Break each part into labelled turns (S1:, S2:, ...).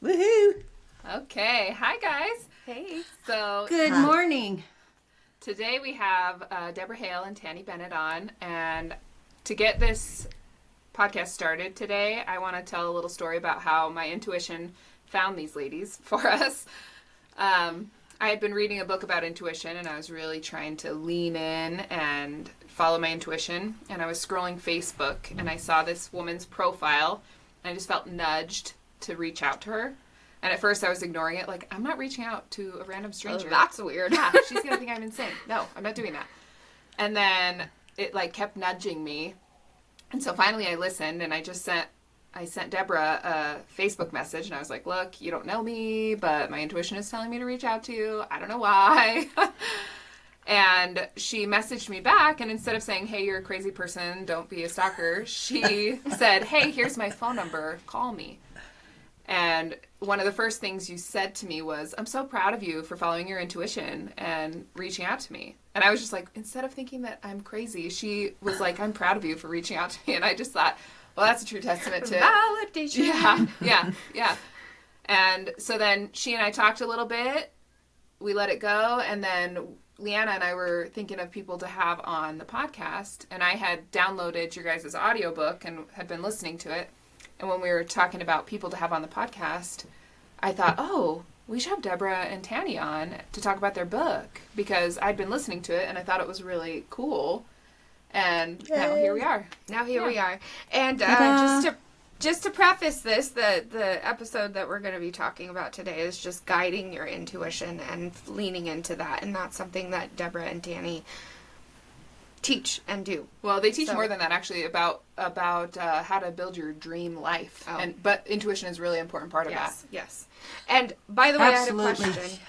S1: Woohoo!
S2: Okay, hi guys.
S3: Hey.
S2: So
S1: Good morning.
S2: today we have Deborah Hale and Tanny Bennett on, and to get this podcast started today, I want to tell a little story about how my intuition found these ladies for us. I had been reading a book about intuition, and I was really trying to lean in and follow my intuition, and I was scrolling Facebook, and I saw this woman's profile, and I just felt nudged to reach out to her. And at first I was ignoring it, like, I'm not reaching out to a random stranger.
S3: Oh, that's weird.
S2: Yeah, she's going to think I'm insane. No, I'm not doing that. And then it, kept nudging me. And so finally I listened, and I sent Deborah a Facebook message, and I was like, look, you don't know me, but my intuition is telling me to reach out to you. I don't know why. And she messaged me back, and instead of saying, hey, you're a crazy person, don't be a stalker, she said, hey, here's my phone number, call me. And one of the first things you said to me was, I'm so proud of you for following your intuition and reaching out to me. And I was just like, instead of thinking that I'm crazy, she was like, I'm proud of you for reaching out to me. And I just thought, well, that's a true testament to
S3: validation.
S2: Yeah. And so then she and I talked a little bit. We let it go. And then Leanna and I were thinking of people to have on the podcast. And I had downloaded your guys' audiobook and had been listening to it. And when we were talking about people to have on the podcast, I thought, oh, we should have Deborah and Tanny on to talk about their book, because I'd been listening to it and I thought it was really cool. And now here we are.
S3: We are. And just to preface this, the episode that we're going to be talking about today is just guiding your intuition and leaning into that. And that's something that Deborah and Tanny teach and do.
S2: Well, they teach more than that, actually, about how to build your dream life.
S3: Oh.
S2: But intuition is a really important part of that.
S3: Yes. And by the way,
S1: Absolutely.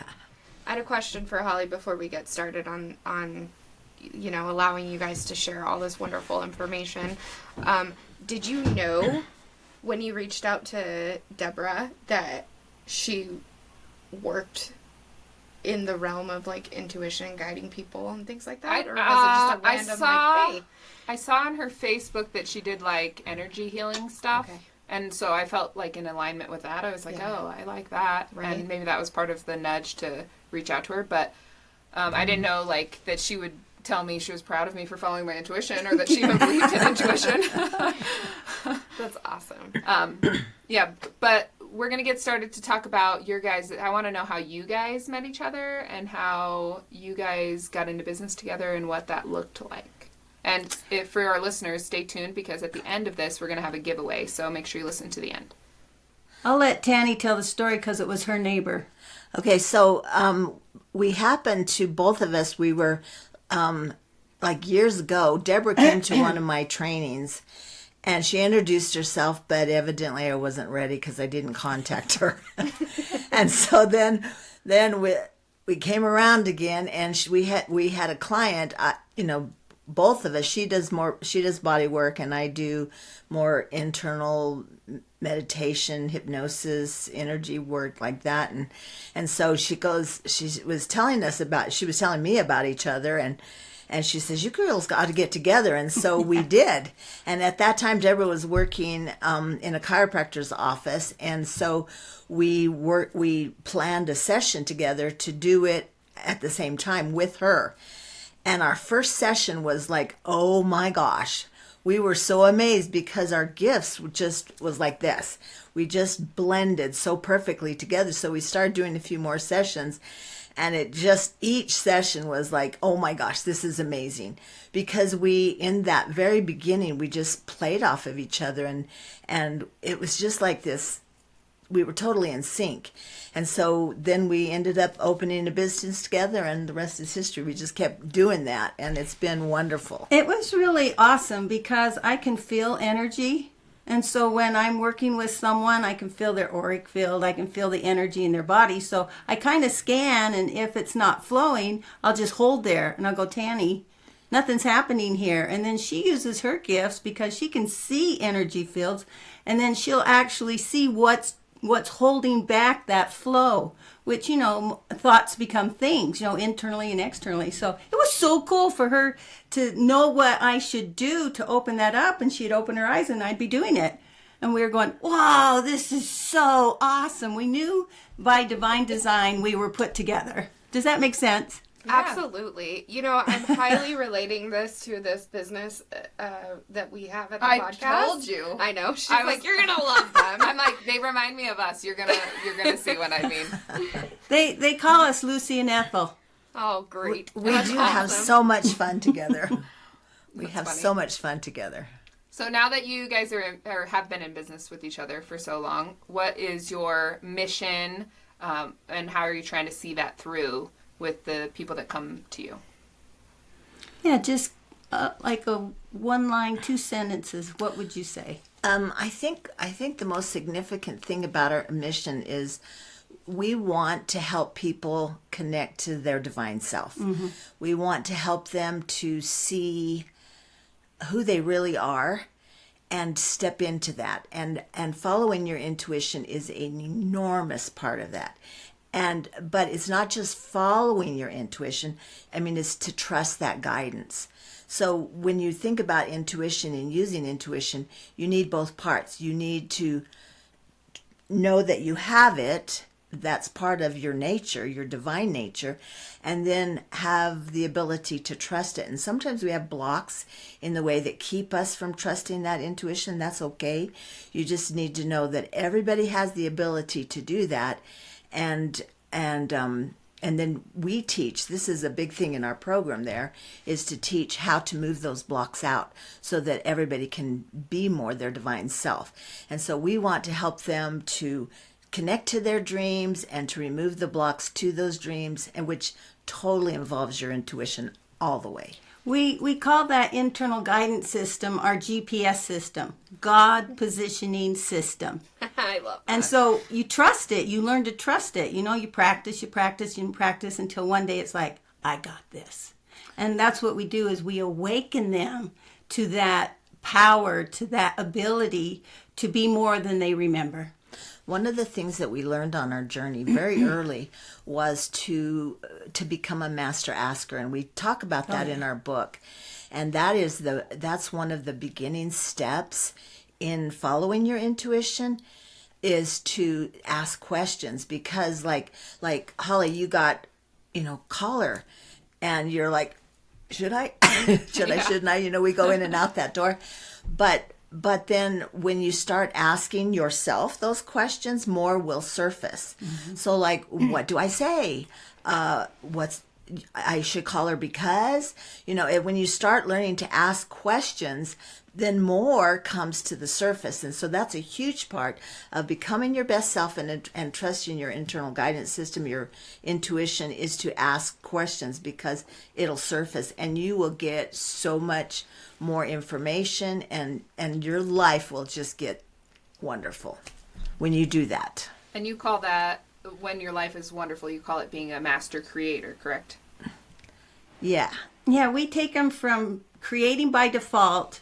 S3: I had a question for Holly before we get started on allowing you guys to share all this wonderful information. Did you know when you reached out to Deborah that she worked in the realm of like intuition and guiding people and things like that? Or was it just a random hey?
S2: I saw on her Facebook that she did like energy healing stuff.
S3: Okay.
S2: And so I felt like in alignment with that. I was like, oh, I like that.
S3: Right.
S2: And maybe that was part of the nudge to reach out to her. But I didn't know like that she would tell me she was proud of me for following my intuition, or that she even believed in intuition.
S3: That's awesome.
S2: Yeah, but we're going to get started to talk about your guys. I want to know how you guys met each other and how you guys got into business together and what that looked like. And for our listeners, stay tuned, because at the end of this, we're going to have a giveaway. So make sure you listen to the end.
S1: I'll let Tanny tell the story because it was her neighbor.
S4: Okay, so we happened to, both of us, we were, like years ago, Deborah came to one of my trainings, and she introduced herself, but evidently I wasn't ready because I didn't contact her. And so then we came around again, and we had a client, both of us, she does body work, and I do more internal meditation, hypnosis, energy work like that. And so she was telling me about each other, and she says, you girls got to get together. And so we did. And at that time, Deborah was working in a chiropractor's office. And so we planned a session together to do it at the same time with her. And our first session was like, oh my gosh, we were so amazed because our gifts just was like this. We just blended so perfectly together. So we started doing a few more sessions, and each session was like, oh my gosh, this is amazing. Because in that very beginning, we just played off of each other, and it was just like this. We were totally in sync. And so then we ended up opening a business together, and the rest is history. We just kept doing that, and it's been wonderful.
S1: It was really awesome because I can feel energy. And so when I'm working with someone, I can feel their auric field. I can feel the energy in their body. So I kind of scan, and if it's not flowing, I'll just hold there, and I'll go, Tanny, nothing's happening here. And then she uses her gifts because she can see energy fields, and then she'll actually see what's holding back that flow, which, thoughts become things, internally and externally. So it was so cool for her to know what I should do to open that up, and she'd open her eyes and I'd be doing it. and we were going, wow, this is so awesome. We knew by divine design we were put together. Does that make sense?
S2: Yeah.
S3: Absolutely. You know, I'm highly relating this to this business that we have at the
S2: I
S3: podcast.
S2: told you.
S3: I know. She's
S2: I was
S3: like, you're going to love them.
S2: I'm like, they remind me of us. You're gonna see what I mean.
S1: They call us Lucy and Ethel.
S3: Oh, great.
S4: We
S3: That's
S4: do have
S3: awesome.
S4: so much fun together. We have
S2: funny.
S4: so much fun together.
S2: So now that you guys or have been in business with each other for so long, what is your mission, and how are you trying to see that through with the people that come to you?
S1: Yeah, just like a one line, 2 sentences. What would you say?
S4: I think the most significant thing about our mission is we want to help people connect to their divine self. Mm-hmm. We want to help them to see who they really are and step into that. And following your intuition is an enormous part of that. But it's not just following your intuition. I mean, it's to trust that guidance. So when you think about intuition and using intuition, you need both parts. You need to know that you have it. That's part of your nature, your divine nature, and then have the ability to trust it. And sometimes we have blocks in the way that keep us from trusting that intuition. That's okay. You just need to know that everybody has the ability to do that. And then we teach, this is a big thing in our program there, is to teach how to move those blocks out so that everybody can be more their divine self. And so we want to help them to connect to their dreams and to remove the blocks to those dreams, and which totally involves your intuition all the way.
S1: We call that internal guidance system our GPS system, God Positioning System.
S3: I love that.
S1: And so you trust it. You learn to trust it. You know, you practice until one day it's like, I got this. And that's what we do, is we awaken them to that power, to that ability to be more than they remember.
S4: One of the things that we learned on our journey very early was to become a master asker, and we talk about that in our book. And that's one of the beginning steps in following your intuition, is to ask questions. Because like Holly, you got, caller, and you're like, should I? Shouldn't I? We go in and out that door. But then when you start asking yourself those questions, more will surface. Mm-hmm. So like, what do I say? I should call her because, when you start learning to ask questions, then more comes to the surface. And so that's a huge part of becoming your best self and trusting your internal guidance system, your intuition, is to ask questions, because it'll surface and you will get so much more information, and your life will just get wonderful when you do that.
S2: And you call that, when your life is wonderful, you call it being a master creator, correct?
S4: Yeah.
S1: Yeah, we take them from creating by default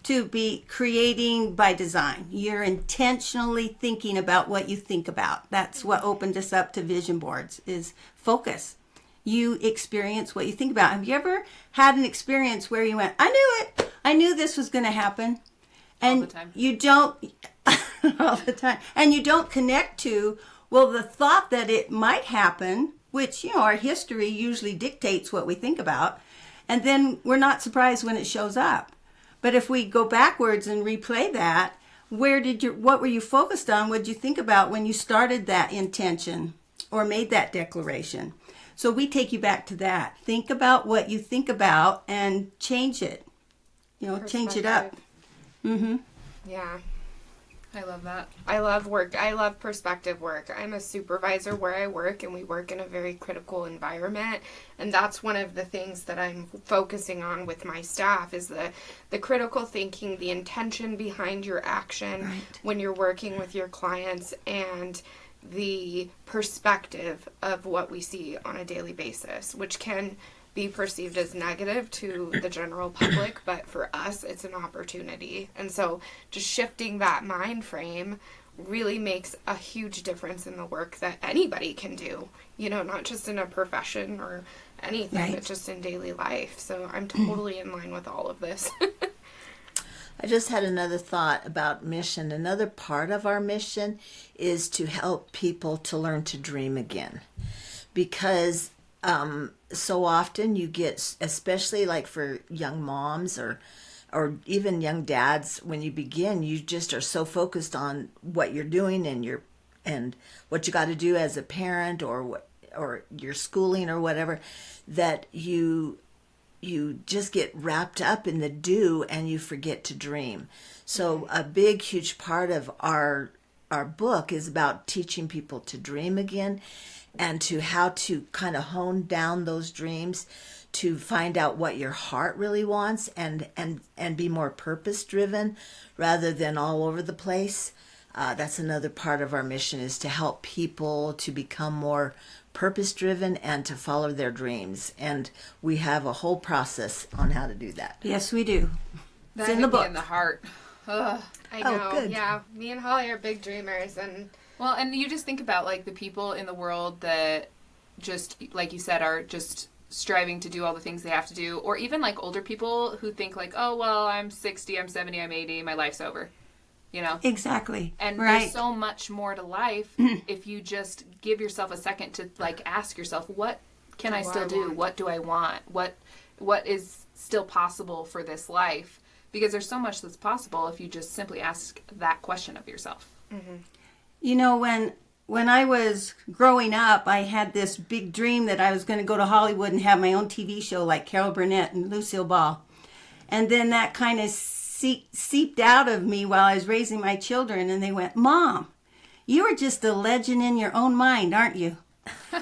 S1: to be creating by design. You're intentionally thinking about what you think about. That's what opened us up to vision boards, is focus. You experience what you think about. Have you ever had an experience where you went, I knew it. I knew this was going to happen. And
S2: all the time.
S1: You don't, all the time. And you don't connect to, well, the thought that it might happen, which, our history usually dictates what we think about. And then we're not surprised when it shows up. But if we go backwards and replay that, what were you focused on? What did you think about when you started that intention or made that declaration? So we take you back to that. Think about what you think about and change it. Change it up. Mm-hmm.
S3: Yeah.
S2: I love that.
S3: I love work. I love perspective work. I'm a supervisor where I work, and we work in a very critical environment. And that's one of the things that I'm focusing on with my staff, is the critical thinking, the intention behind your action when you're working with your clients, and the perspective of what we see on a daily basis, which can be perceived as negative to the general public, but for us it's an opportunity. And so just shifting that mind frame really makes a huge difference in the work that anybody can do, not just in a profession or anything, but just in daily life. So I'm totally in line with all of this.
S4: I just had another thought about mission. Another part of our mission is to help people to learn to dream again. Because so often you get, especially like for young moms or even young dads, when you begin, you just are so focused on what you're doing and what you got to do as a parent or your schooling or whatever, that you just get wrapped up in the do and you forget to dream. So a big, huge part of our book is about teaching people to dream again and to how to kind of hone down those dreams, to find out what your heart really wants and be more purpose driven rather than all over the place. That's another part of our mission, is to help people to become more purpose driven and to follow their dreams. And we have a whole process on how to do that.
S1: Yes, we do.
S2: That
S1: It's in the
S2: hit me
S1: book.
S2: in the heart. Ugh.
S3: I
S4: Oh,
S3: know.
S4: good.
S3: Yeah, me and Holly are big dreamers, and
S2: Well, and you just think about like the people in the world that just, like you said, are just striving to do all the things they have to do, or even like older people who think like, oh, well, I'm 60, I'm 70, I'm 80, my life's over, you know?
S1: Exactly.
S2: And
S1: right.
S2: there's so much more to life if you just give yourself a second to like ask yourself, what can I still do? What do I want? What is still possible for this life? Because there's so much that's possible if you just simply ask that question of yourself.
S1: You know, when I was growing up, I had this big dream that I was going to go to Hollywood and have my own TV show like Carol Burnett and Lucille Ball. And then that kind of seeped out of me while I was raising my children, and they went, Mom, you are just a legend in your own mind, aren't you?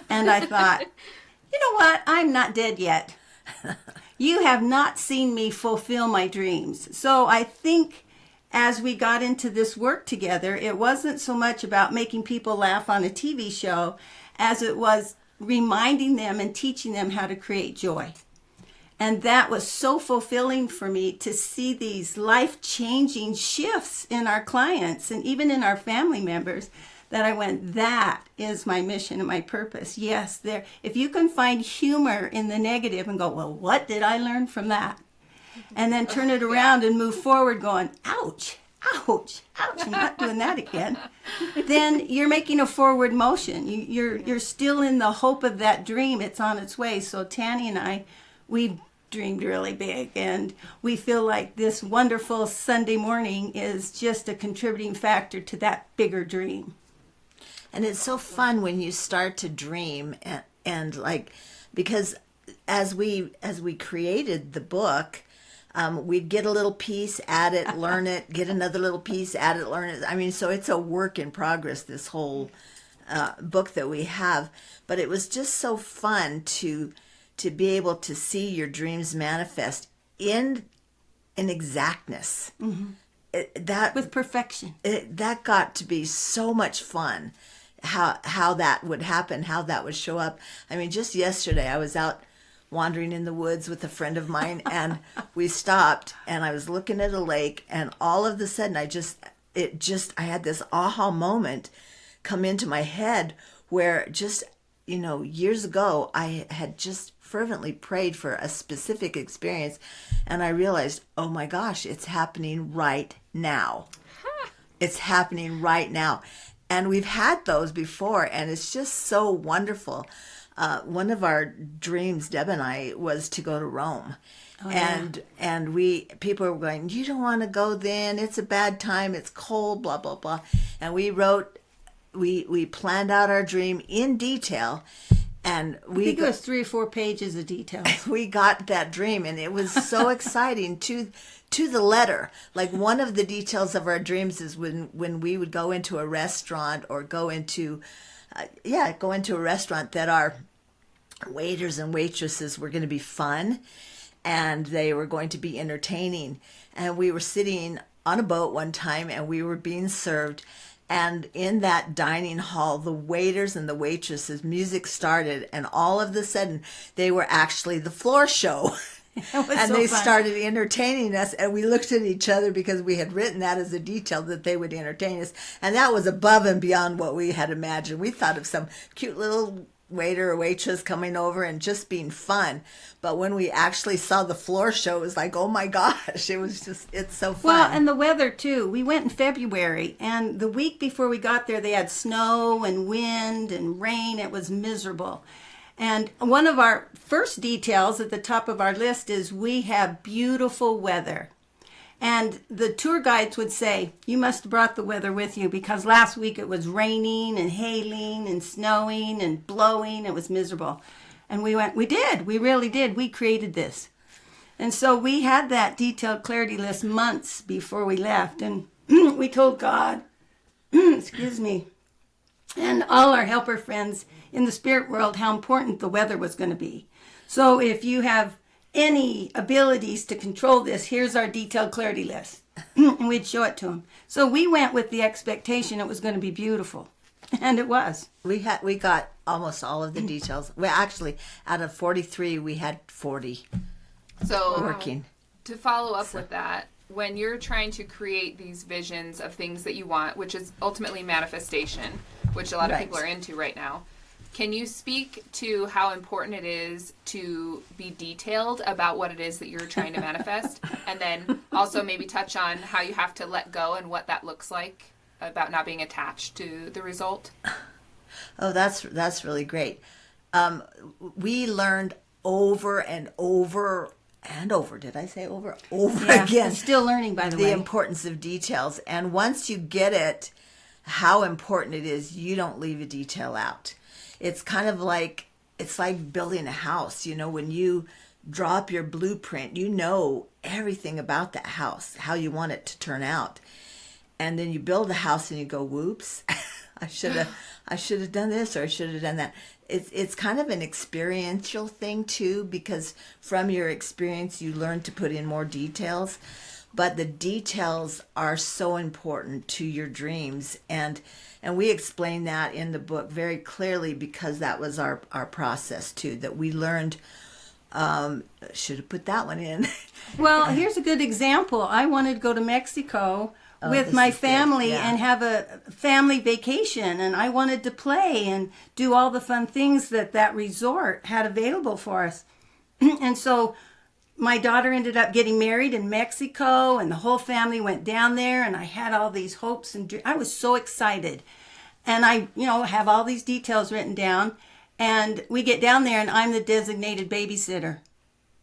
S1: And I thought, you know what? I'm not dead yet. You have not seen me fulfill my dreams. So I think as we got into this work together, it wasn't so much about making people laugh on a TV show as it was reminding them and teaching them how to create joy. And that was so fulfilling for me to see these life-changing shifts in our clients and even in our family members, that I went, that is my mission and my purpose. Yes, there. If you can find humor in the negative and go, well, what did I learn from that? And then turn it around and move forward going, ouch, ouch, ouch, I'm not doing that again. Then you're making a forward motion. You're still in the hope of that dream. It's on its way. So Tanny and I, we dreamed really big, and we feel like this wonderful Sunday morning is just a contributing factor to that bigger dream.
S4: And it's so fun when you start to dream and like, because as we created the book, we'd get a little piece, add it, learn it, get another little piece, add it, learn it. I mean, so it's a work in progress, this whole book that we have. But it was just so fun to be able to see your dreams manifest in exactness. That
S1: With perfection.
S4: that got to be so much fun. How that would happen, how that would show up. I mean, just yesterday I was out wandering in the woods with a friend of mine, and we stopped, and I was looking at a lake, and all of a sudden I had this aha moment come into my head where just, years ago I had just fervently prayed for a specific experience, and I realized, oh my gosh, it's happening right now. It's happening right now. And we've had those before, and it's just so wonderful. One of our dreams, Deb and I, was to go to Rome. Oh, and people were going, you don't want to go then, it's a bad time, it's cold, blah, blah, blah. And we planned out our dream in detail, and
S1: I think it was 3 or 4 pages of details.
S4: We got that dream, and it was so exciting to the letter. Like, one of the details of our dreams is when we would go into a restaurant or go into a restaurant, that our waiters and waitresses were going to be fun and they were going to be entertaining. And we were sitting on a boat one time, and we were being served, and in that dining hall, the waiters and the waitresses, music started, and all of a sudden they were actually the floor show. And they started entertaining us, and we looked at each other because we had written that as a detail, that they would entertain us. And that was above and beyond what we had imagined. We thought of some cute little waiter or waitress coming over and just being fun. But when we actually saw the floor show, it was like, oh my gosh, it's so fun.
S1: Well, and the weather too. We went in February, and the week before we got there, they had snow and wind and rain. It was miserable. And one of our first details at the top of our list is we have beautiful weather. And the tour guides would say, you must have brought the weather with you because last week it was raining and hailing and snowing and blowing. It was miserable. And we went, we did. We really did. We created this. And so we had that detailed clarity list months before we left. And we told God, excuse me, and all our helper friends in the spirit world how important the weather was going to be. So if you have any abilities to control this, here's our detailed clarity list. And we'd show it to them. So we went with the expectation it was going to be beautiful. And it was.
S4: We got almost all of the details. We actually, out of 43, we had 40
S2: So
S4: working.
S2: to follow up with that, when you're trying to create these visions of things that you want, which is ultimately manifestation, which a lot of
S4: Right.
S2: people are into right now, can you speak to how important it is to be detailed about what it is that you're trying to manifest? And then also maybe touch on how you have to let go and what that looks like about not being attached to the result?
S4: Oh, that's really great. We learned over and over and over. Did I say over? Over
S1: Yeah,
S4: again.
S1: I'm still learning, by the way.
S4: The importance of details. And once you get it, how important it is, you don't leave a detail out. It's kind of like, it's like building a house. You know, when you draw up your blueprint, you know everything about that house, how you want it to turn out. And then you build the house and you go, whoops, I should have done this or I should have done that. It's kind of an experiential thing too, because from your experience you learn to put in more details. But the details are so important to your dreams, and we explain that in the book very clearly because that was our process too, that we learned. Should have put that one in.
S1: Well, here's a good example. I wanted to go to Mexico with
S4: this
S1: my
S4: is good.
S1: family
S4: Yeah.
S1: and have a family vacation, and I wanted to play and do all the fun things that resort had available for us. And so my daughter ended up getting married in Mexico, and the whole family went down there, and I had all these hopes and I was so excited. And I, have all these details written down, and we get down there and I'm the designated babysitter.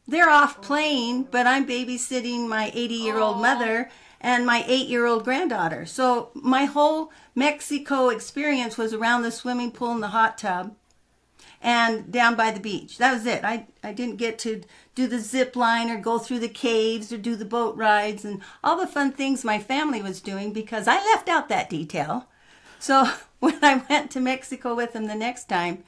S1: They're off playing, but I'm babysitting my 80-year-old mother and my 8-year-old granddaughter. So my whole Mexico experience was around the swimming pool and the hot tub and down by the beach. That was it. I didn't get to do the zip line or go through the caves or do the boat rides and all the fun things my family was doing because I left out that detail. So when I went to Mexico with them the next time,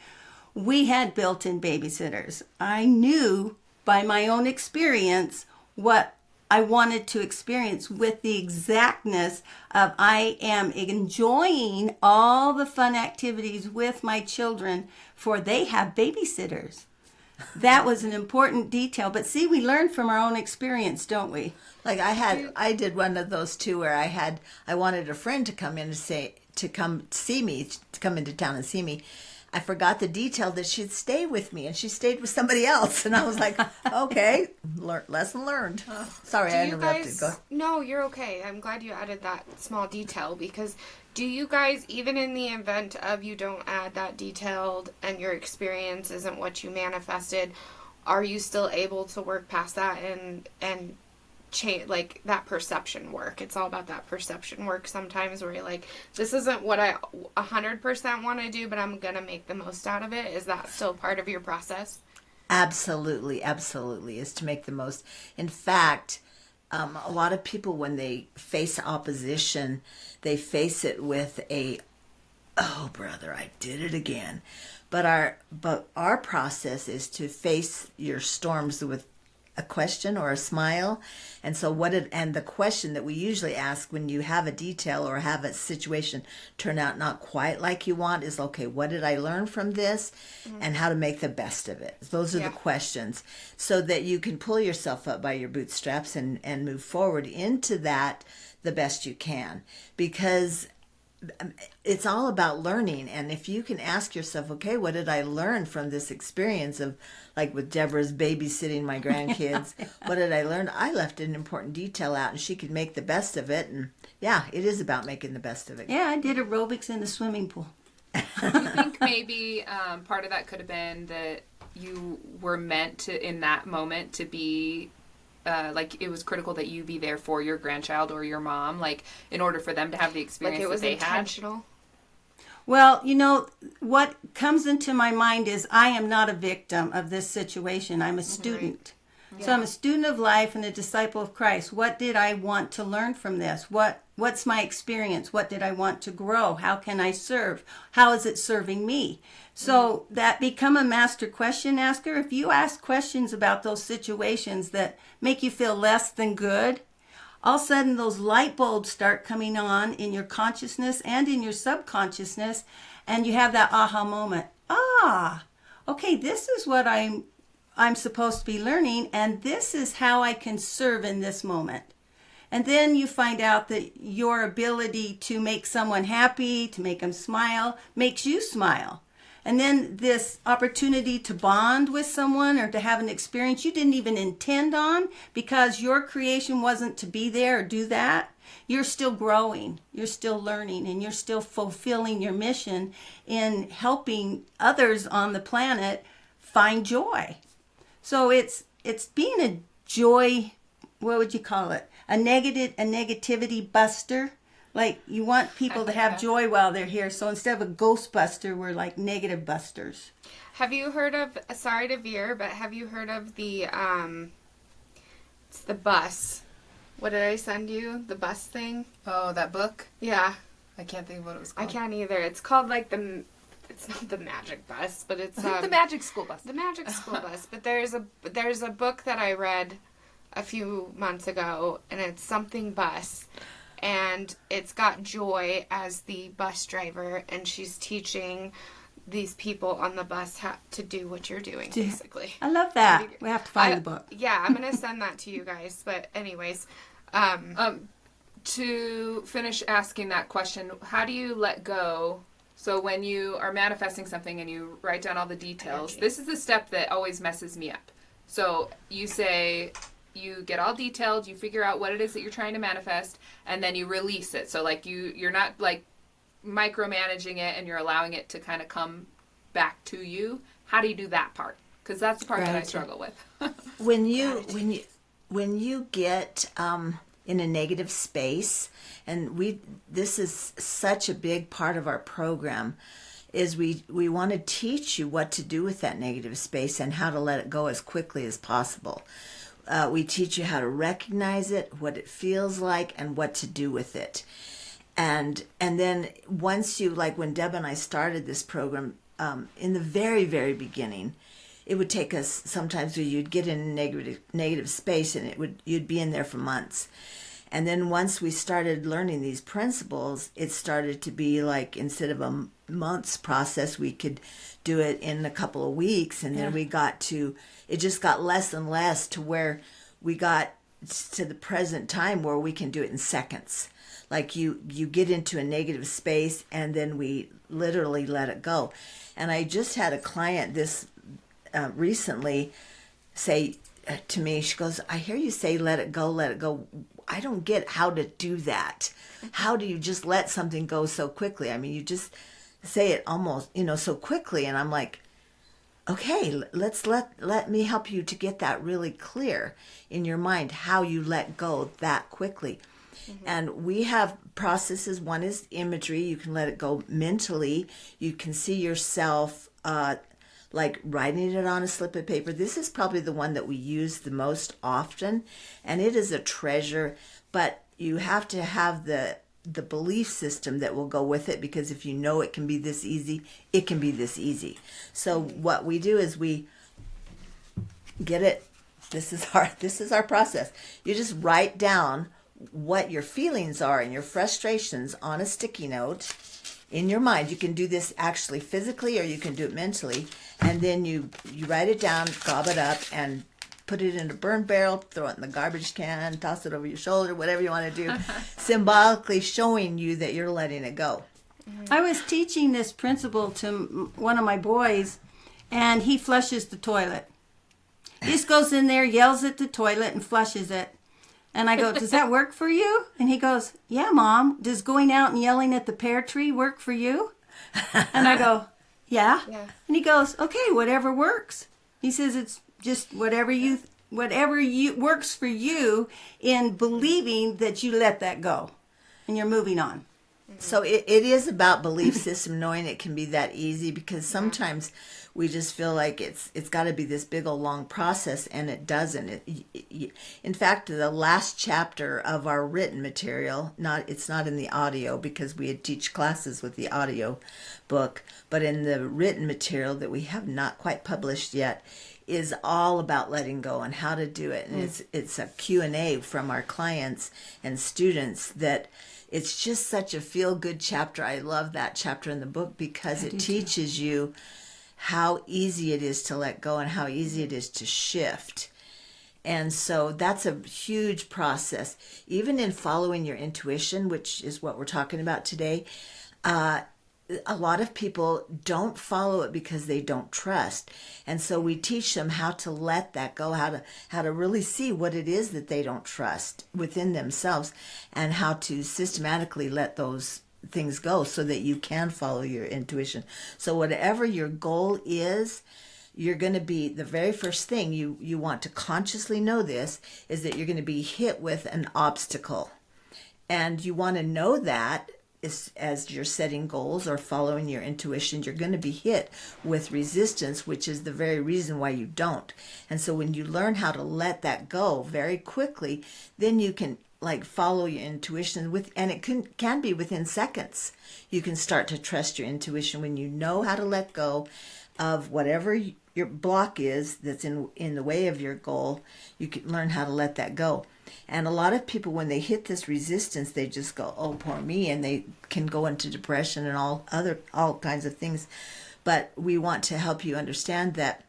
S1: we had built-in babysitters. I knew by my own experience what I wanted to experience with the exactness of I am enjoying all the fun activities with my children, for they have babysitters. That was an important detail. But see, we learn from our own experience, don't we?
S4: Like I did one of those too, where I wanted a friend to come in to come see me, to come into town and see me. I forgot the detail that she'd stay with me, and she stayed with somebody else. And I was like, okay, lesson learned. Sorry, I
S3: Do you
S4: interrupted.
S3: guys?
S4: Go.
S3: No, you're okay. I'm glad you added that small detail, because do you guys, even in the event of you don't add that detailed and your experience isn't what you manifested, are you still able to work past that and change, like, that perception work? It's all about that perception work sometimes, where you're like, this isn't what I 100% want to do, but I'm gonna make the most out of it. Is that still part of your process?
S4: Absolutely, is to make the most. In fact, a lot of people, when they face opposition, they face it with oh brother, I did it again. But our process is to face your storms with a question or a smile. And so and the question that we usually ask when you have a detail or have a situation turn out not quite like you want is, okay, what did I learn from this and how to make the best of it? Those are the questions, so that you can pull yourself up by your bootstraps and move forward into that the best you can. Because it's all about learning. And if you can ask yourself, okay, what did I learn from this experience of, like with Deborah's babysitting my grandkids? What did I learn? I left an important detail out, and she could make the best of it. And yeah, it is about making the best of it.
S1: Yeah, I did aerobics in the swimming pool.
S2: Do you think maybe part of that could have been that you were meant to, in that moment, to be like it was critical that you be there for your grandchild or your mom, like in order for them to have the experience
S3: Like it was
S2: that they
S3: intentional.
S1: Well, what comes into my mind is I am not a victim of this situation. I'm a student. So I'm a student of life and a disciple of Christ. What did I want to learn from this? What's my experience? What did I want to grow? How can I serve? How is it serving me? So that become a master question asker. If you ask questions about those situations that make you feel less than good, all of a sudden those light bulbs start coming on in your consciousness and in your subconsciousness, and you have that aha moment. Okay, this is what I'm supposed to be learning, and this is how I can serve in this moment. And then you find out that your ability to make someone happy, to make them smile, makes you smile. And then this opportunity to bond with someone or to have an experience you didn't even intend on because your creation wasn't to be there or do that. You're still growing, you're still learning, and you're still fulfilling your mission in helping others on the planet find joy. So it's being a joy, what would you call it? A negativity buster. Like you want people to have joy while they're here. So instead of a ghostbuster, we're like negative busters.
S3: Have you heard of, sorry to veer, but have you heard of the, it's the bus. What did I send you? The bus thing?
S2: Oh, that book?
S3: Yeah.
S2: I can't think of what it was
S3: I
S2: called.
S3: can't either. It's called like it's not the magic bus, but it's
S2: The Magic School Bus.
S3: the magic school bus. But there's a book that I read a few months ago, and it's something bus. And it's got Joy as the bus driver, and she's teaching these people on the bus how to do what you're doing, basically.
S1: I love that. We have to find the book.
S3: Yeah, I'm going to send that to you guys. But anyways,
S2: To finish asking that question, how do you let go? So when you are manifesting something and you write down all the details, this is the step that always messes me up. So you say, you get all detailed, you figure out what it is that you're trying to manifest, and then you release it. So like you're not like micromanaging it, and you're allowing it to kind of come back to you. How do you do that part? Because that's the part that I struggle with.
S4: When you get in a negative space, and this is such a big part of our program, is we want to teach you what to do with that negative space and how to let it go as quickly as possible. We teach you how to recognize it, what it feels like, and what to do with it. And then once you, like when Deb and I started this program, in the very, very beginning, it would take us sometimes where you'd get in a negative space and you'd be in there for months. And then once we started learning these principles, it started to be like, instead of a month's process, we could do it in a couple of weeks. And then it just got less and less to where we got to the present time where we can do it in seconds. Like you get into a negative space and then we literally let it go. And I just had a client this recently say to me, she goes, I hear you say, let it go, let it go. I don't get how to do that. How do you just let something go so quickly? I mean, you just say it almost, so quickly. And I'm like, okay, let me help you to get that really clear in your mind, how you let go that quickly. Mm-hmm. And we have processes. One is imagery. You can let it go mentally. You can see yourself like writing it on a slip of paper. This is probably the one that we use the most often, and it is a treasure, but you have to have the belief system that will go with it, because if you know it can be this easy, it can be this easy. So what we do is we get it. This is our process. You just write down what your feelings are and your frustrations on a sticky note in your mind. You can do this actually physically, or you can do it mentally, and then you write it down, gob it up, and put it in a burn barrel, throw it in the garbage can, toss it over your shoulder, whatever you want to do, symbolically showing you that you're letting it go.
S1: I was teaching this principle to one of my boys, and he flushes the toilet. He just goes in there, yells at the toilet, and flushes it. And I go, does that work for you? And he goes, yeah, Mom. Does going out and yelling at the pear tree work for you? And I go, yeah. And he goes, okay, whatever works. He says it's just whatever you works for you in believing that you let that go and you're moving on.
S4: So it is about belief system, knowing it can be that easy, because sometimes we just feel like it's got to be this big old long process, and it doesn't. In fact, the last chapter of our written material, it's not in the audio because we had teach classes with the audio book, but in the written material that we have not quite published yet, is all about letting go and how to do it. And it's a Q&A from our clients and students that it's just such a feel-good chapter. I love that chapter in the book because it teaches you how easy it is to let go and how easy it is to shift. And so that's a huge process. Even in following your intuition, which is what we're talking about today, a lot of people don't follow it because they don't trust. And so we teach them how to let that go, how to really see what it is that they don't trust within themselves, and how to systematically let those things go so that you can follow your intuition. So whatever your goal is, you're going to be, the very first thing you want to consciously know this is that you're going to be hit with an obstacle. And you want to know that as you're setting goals or following your intuition, you're going to be hit with resistance, which is the very reason why you don't. And so when you learn how to let that go very quickly, then you can follow your intuition and it can be within seconds. You can start to trust your intuition when you know how to let go of whatever your block is that's in the way of your goal. You can learn how to let that go. And a lot of people, when they hit this resistance, they just go, oh, poor me, and they can go into depression and all kinds of things. But we want to help you understand that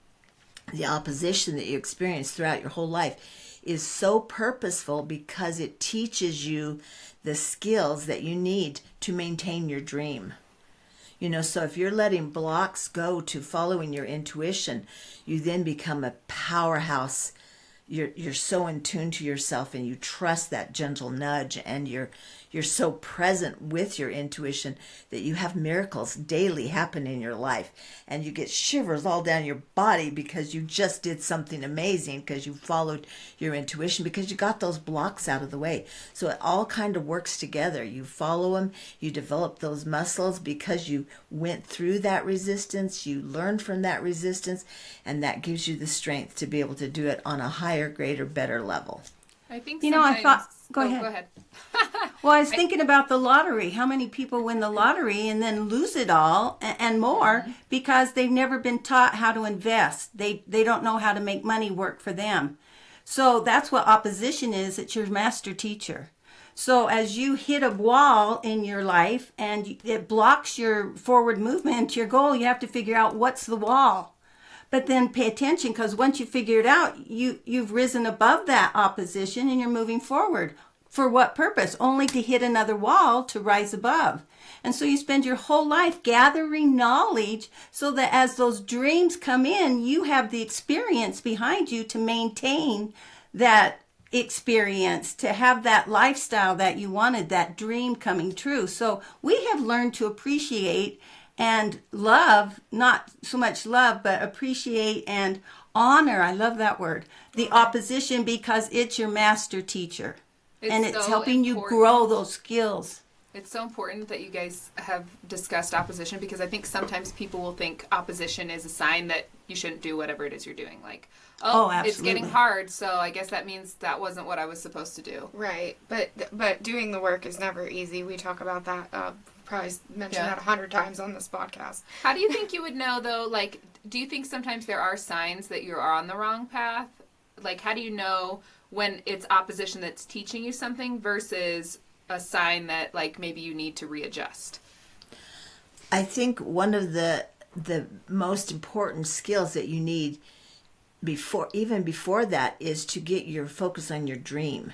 S4: the opposition that you experience throughout your whole life is so purposeful because it teaches you the skills that you need to maintain your dream. So if you're letting blocks go to following your intuition, you then become a powerhouse. You're so in tune to yourself, and you trust that gentle nudge, and you're so present with your intuition that you have miracles daily happen in your life, and you get shivers all down your body because you just did something amazing because you followed your intuition, because you got those blocks out of the way. So it all kind of works together. You follow them, you develop those muscles because you went through that resistance, you learned from that resistance, and that gives you the strength to be able to do it on a higher, greater, better level.
S2: I think
S1: I thought, go ahead.
S2: Go ahead.
S1: Well, I was thinking about the lottery. How many people win the lottery and then lose it all and more because they've never been taught how to invest. They don't know how to make money work for them. So that's what opposition is. It's your master teacher. So as you hit a wall in your life and it blocks your forward movement to your goal, you have to figure out what's the wall. But then pay attention, because once you figure it out, you've risen above that opposition and you're moving forward. For what purpose? Only to hit another wall to rise above. And so you spend your whole life gathering knowledge so that as those dreams come in, you have the experience behind you to maintain that experience, to have that lifestyle that you wanted, that dream coming true. So we have learned to appreciate and love, not so much love, but appreciate and honor, I love that word, the opposition, because it's your master teacher. And it's
S2: so
S1: helping you
S2: important.
S1: grow those skills.
S2: It's so important that you guys have discussed opposition, because I think sometimes people will think opposition is a sign that you shouldn't do whatever it is you're doing. Like,
S1: Oh,
S2: it's getting
S1: absolutely.
S2: hard, so I guess that means that wasn't what I was supposed to do.
S3: Right, but doing the work is never easy. We talk about that. Probably mentioned
S2: Yeah.
S3: that 100 times on this podcast.
S2: How do you think you would know, though? Like, do you think sometimes there are signs that you're on the wrong path? Like, how do you know when it's opposition that's teaching you something versus a sign that, like, maybe you need to readjust?
S4: I think one of the most important skills that you need before that is to get your focus on your dream.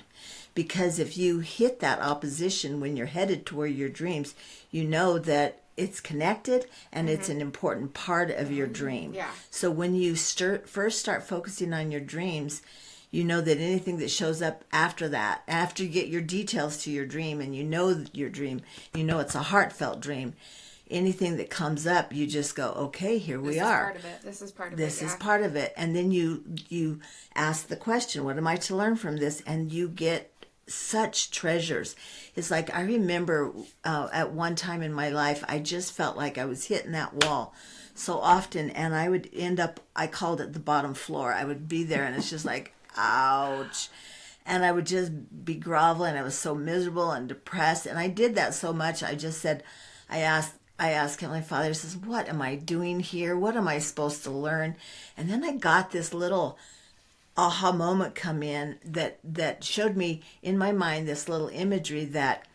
S4: Because if you hit that opposition when you're headed toward your dreams, you know that it's connected and it's an important part of your dream.
S3: Yeah.
S4: So when you first start focusing on your dreams, you know that anything that shows up after that, after you get your details to your dream and you know your dream, you know it's a heartfelt dream, anything that comes up, you just go, okay, here we are.
S3: This is part of
S4: This
S3: it.
S4: is part of it. And then you ask the question, what am I to learn from this? And you get such treasures. It's like, I remember at one time in my life, I just felt like I was hitting that wall so often, and I would end up, I called it the bottom floor. I would be there and it's just like, ouch. And I would just be groveling. I was so miserable and depressed. And I did that so much. I just said, I asked Heavenly Father, I says, what am I doing here? What am I supposed to learn? And then I got this little aha moment come in that showed me in my mind this little imagery that,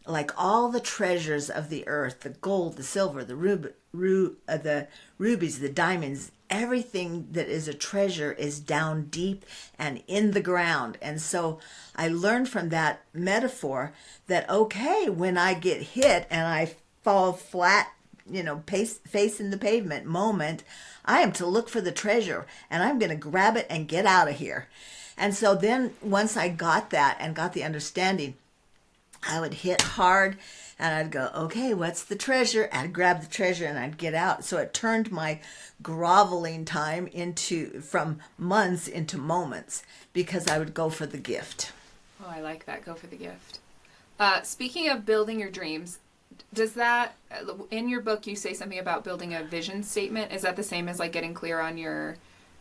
S4: like, all the treasures of the earth, the gold, the silver, the rubies, the diamonds, everything that is a treasure is down deep and in the ground. And so I learned from that metaphor that, okay, when I get hit and I fall flat, face in the pavement moment, I am to look for the treasure and I'm going to grab it and get out of here. And so then once I got that and got the understanding, I would hit hard and I'd go, okay, what's the treasure? I'd grab the treasure and I'd get out. So it turned my groveling time from months into moments, because I would go for the gift.
S2: Oh, I like that. Go for the gift. Speaking of building your dreams, does that, in your book, you say something about building a vision statement? Is that the same as like getting clear on your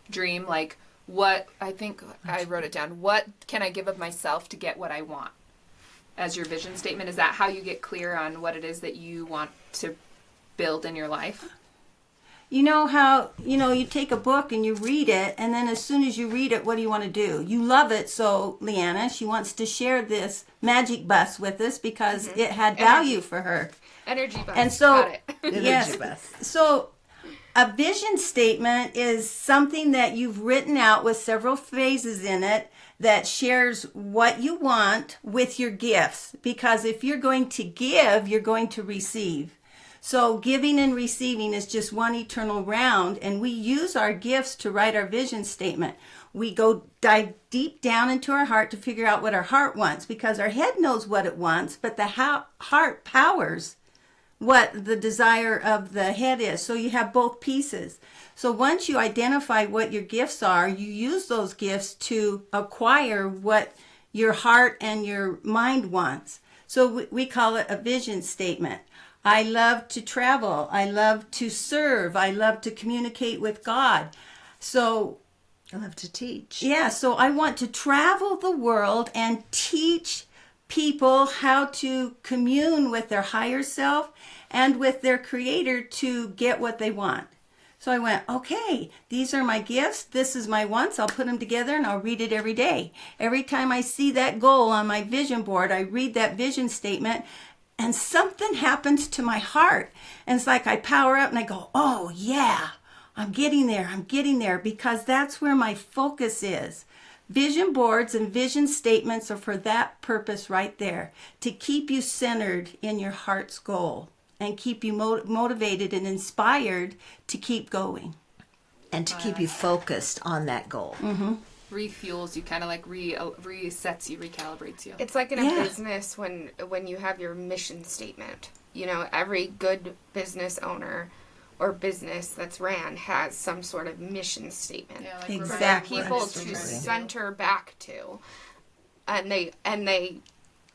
S2: dream? Like, what, I think I wrote it down. What can I give of myself to get what I want? As your vision statement, is that how you get clear on what it is that you want to build in your life?
S1: You know how, you take a book and you read it, and then as soon as you read it, what do you want to do? You love it, so Leanna, she wants to share this magic bus with us because it had value for her.
S3: Energy bus.
S1: And so,
S3: Got it.
S1: yes, so a vision statement is something that you've written out with several phases in it that shares what you want with your gifts. Because if you're going to give, you're going to receive. So giving and receiving is just one eternal round, and we use our gifts to write our vision statement. We dive deep down into our heart to figure out what our heart wants, because our head knows what it wants, but the heart powers what the desire of the head is. So you have both pieces. So once you identify what your gifts are, you use those gifts to acquire what your heart and your mind wants. So we call it a vision statement. I love to travel. I love to serve. I love to communicate with God. So
S4: I love to teach.
S1: yeah, so I want to travel the world and teach people how to commune with their higher self and with their creator to get what they want. So I went, okay, these are my gifts. This is my wants. I'll put them together and I'll read it every day. Every time I see that goal on my vision board, I read that vision statement and something happens to my heart. And it's like I power up and I go, oh yeah, I'm getting there, because that's where my focus is. Vision boards and vision statements are for that purpose right there, to keep you centered in your heart's goal and keep you motivated and inspired to keep going.
S4: And to keep you focused on that goal.
S1: Mm-hmm.
S2: Refuels you, kind of like resets you, recalibrates you.
S3: It's like in a business when you have your mission statement. Every good business owner or business that's ran has some sort of mission statement.
S2: Yeah, like
S1: Exactly.
S3: For people
S2: That's
S3: to
S2: true.
S3: center back to. And they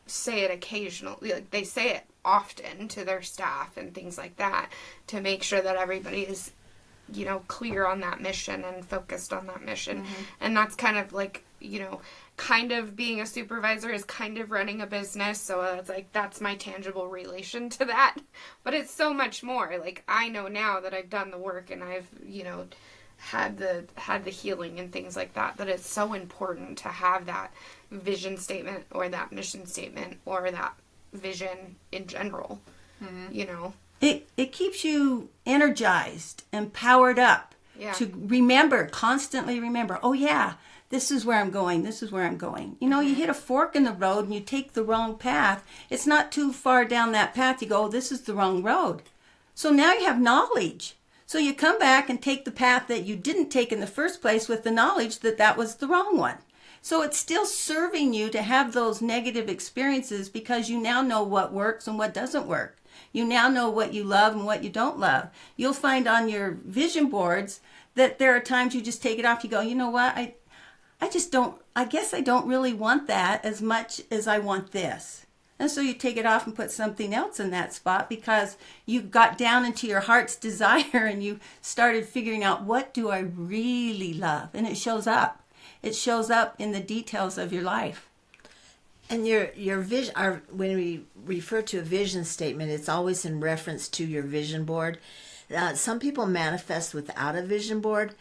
S3: say it occasionally, like they say it often to their staff and things like that, to make sure that everybody is clear on that mission and focused on that mission. And that's kind of like, kind of being a supervisor is kind of running a business. So it's like, that's my tangible relation to that. But it's so much more. Like, I know now that I've done the work and I've, had the healing and things like that, that it's so important to have that vision statement or that mission statement or that vision in general. It
S1: It keeps you energized and powered up,
S3: Yeah.
S1: To remember, constantly remember, oh yeah, this is where I'm going, this is where I'm going. You know, you hit a fork in the road and you take the wrong path. It's not too far down that path, you go, oh, this is the wrong road. So now you have knowledge. So you come back and take the path that you didn't take in the first place with the knowledge that that was the wrong one. So it's still serving you to have those negative experiences because you now know what works and what doesn't work. You now know what you love and what you don't love. You'll find on your vision boards that there are times you just take it off. You go, you know what? I just don't, I guess I don't really want that as much as I want this. And so you take it off and put something else in that spot because you got down into your heart's desire and you started figuring out, what do I really love? And it shows up. It shows up in the details of your life.
S4: And your vision, when we refer to a vision statement, it's always in reference to your vision board. Some people manifest without a vision board.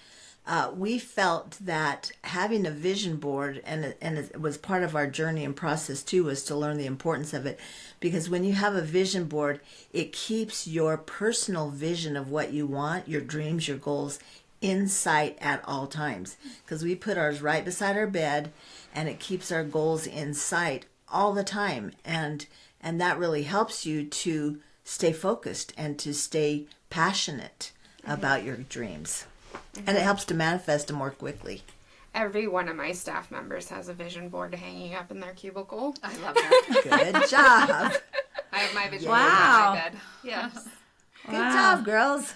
S4: We felt that having a vision board, and it was part of our journey and process too, was to learn the importance of it. Because when you have a vision board, it keeps your personal vision of what you want, your dreams, your goals, in sight at all times. Because we put ours right beside our bed, and it keeps our goals in sight all the time. And that really helps you to stay focused and to stay passionate about your dreams. And it helps to manifest them more quickly.
S3: Every one of my staff members has a vision board hanging up in their cubicle.
S2: I love that.
S4: Good job.
S2: I have my vision
S1: Wow.
S2: board on my bed.
S3: Yes.
S4: Good job, girls.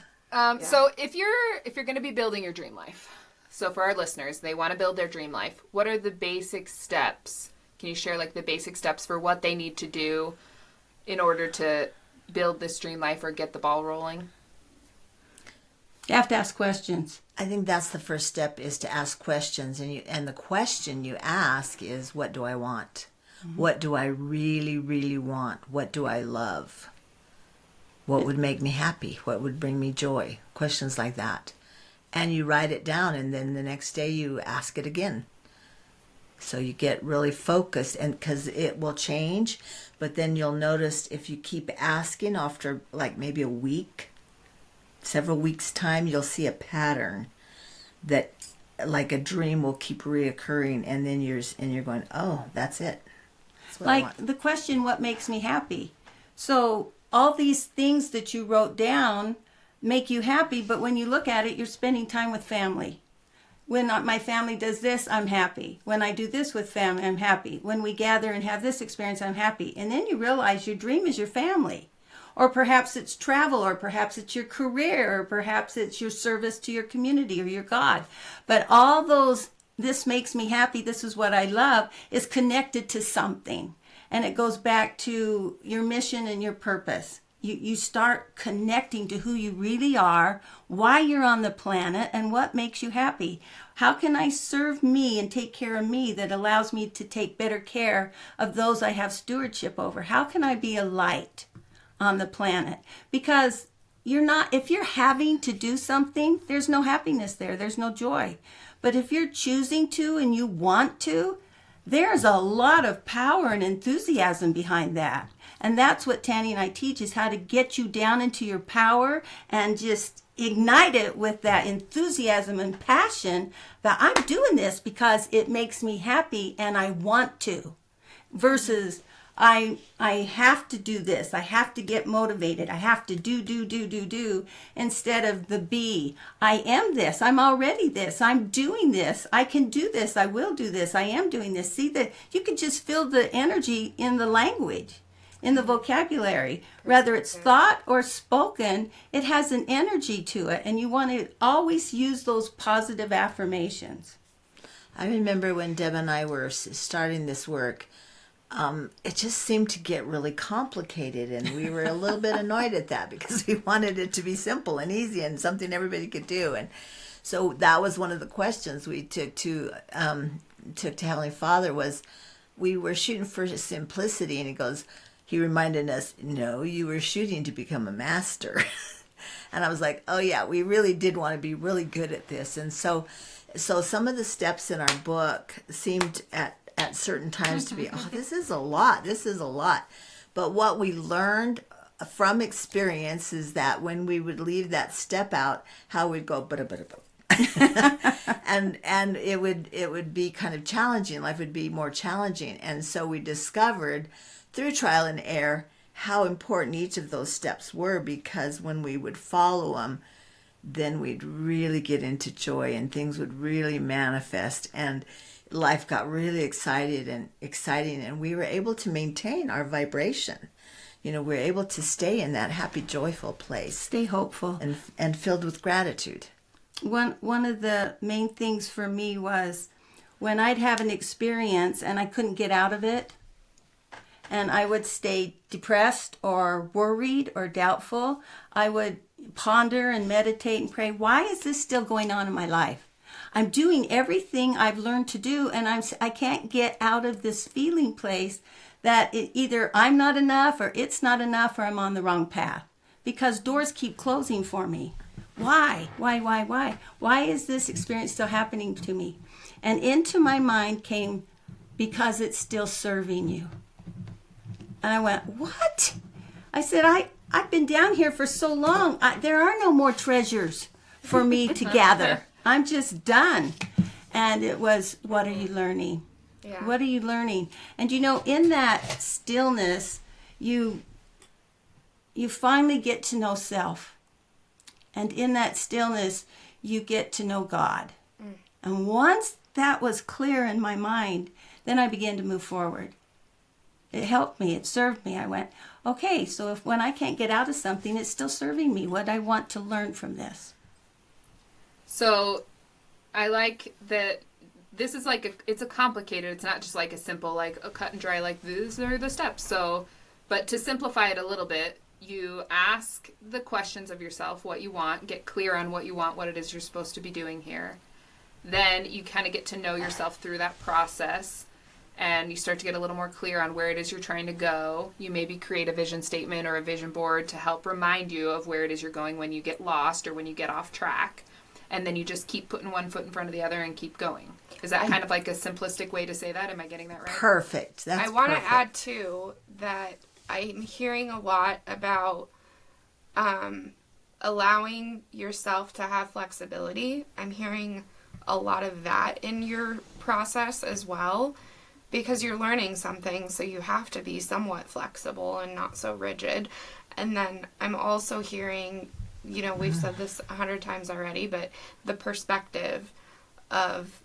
S2: So if you're going to be building your dream life, so for our listeners, they want to build their dream life. What are the basic steps? Can you share like the basic steps for what they need to do in order to build this dream life or get the ball rolling?
S1: You have to ask questions.
S4: I think that's the first step, is to ask questions. And the question you ask is, what do I want? Mm-hmm. What do I really, really want? What do I love? What would make me happy? What would bring me joy? Questions like that. And you write it down, and then the next day you ask it again. So you get really focused, and because it will change, but then you'll notice if you keep asking after like maybe a week, several weeks' time, you'll see a pattern that, like a dream, will keep reoccurring, and then you're going, oh, that's it. That's what I want.
S1: Like the question, what makes me happy? So all these things that you wrote down make you happy, but when you look at it, you're spending time with family. When my family does this, I'm happy. When I do this with family, I'm happy. When we gather and have this experience, I'm happy. And then you realize your dream is your family. Or perhaps it's travel, or perhaps it's your career, or perhaps it's your service to your community or your God. But all those, this makes me happy, this is what I love, is connected to something. And it goes back to your mission and your purpose. You start connecting to who you really are, why you're on the planet, and what makes you happy. How can I serve me and take care of me that allows me to take better care of those I have stewardship over? How can I be a light on the planet? Because if you're having to do something, there's no happiness there. There's no joy. But if you're choosing to and you want to, there's a lot of power and enthusiasm behind that. And that's what Tanny and I teach, is how to get you down into your power and just ignite it with that enthusiasm and passion that I'm doing this because it makes me happy and I want to, versus I have to do this. I have to get motivated. I have to do, instead of the be. I am this. I'm already this. I'm doing this. I can do this. I will do this. I am doing this. See that you can just feel the energy in the language, in the vocabulary. Whether it's thought or spoken, it has an energy to it. And you want to always use those positive affirmations.
S4: I remember when Deb and I were starting this work, it just seemed to get really complicated, and we were a little bit annoyed at that because we wanted it to be simple and easy and something everybody could do. And so that was one of the questions we took to Heavenly Father, was we were shooting for simplicity, and he reminded us, no, you were shooting to become a master. And I was like, oh yeah, we really did want to be really good at this. And so some of the steps in our book seemed at certain times to be, oh, this is a lot. But what we learned from experience is that when we would leave that step out, how we'd go, and it would be kind of challenging. Life would be more challenging. And so we discovered through trial and error how important each of those steps were, because when we would follow them, then we'd really get into joy and things would really manifest and life got really exciting and we were able to maintain our vibration. We were able to stay in that happy, joyful place.
S1: Stay hopeful.
S4: And filled with gratitude.
S1: One of the main things for me was when I'd have an experience and I couldn't get out of it, and I would stay depressed or worried or doubtful, I would ponder and meditate and pray, why is this still going on in my life? I'm doing everything I've learned to do, and I can't get out of this feeling place that either I'm not enough or it's not enough or I'm on the wrong path, because doors keep closing for me. Why? Why is this experience still happening to me? And into my mind came, because it's still serving you. And I went, what? I said, I've been down here for so long. There are no more treasures for me to gather. I'm just done. And it was, what are you learning?
S3: Yeah.
S1: What are you learning? And in that stillness, you finally get to know self. And in that stillness, you get to know God. And once that was clear in my mind, then I began to move forward. It helped me. It served me. I went, okay, so when I can't get out of something, it's still serving me. What I want to learn from this.
S2: So I like that this is it's a complicated, it's not just like a simple, a cut and dry, these are the steps. So, but to simplify it a little bit, you ask the questions of yourself, what you want, get clear on what you want, what it is you're supposed to be doing here. Then you kind of get to know yourself through that process, and you start to get a little more clear on where it is you're trying to go. You maybe create a vision statement or a vision board to help remind you of where it is you're going when you get lost or when you get off track. And then you just keep putting one foot in front of the other and keep going. Is that kind of like a simplistic way to say that? Am I getting that right?
S4: Perfect. That's
S3: I want to
S4: perfect.
S3: add, too, that I'm hearing a lot about allowing yourself to have flexibility. I'm hearing a lot of that in your process as well, because you're learning something, so you have to be somewhat flexible and not so rigid. And then I'm also hearing, we've said this 100 times already, but the perspective of,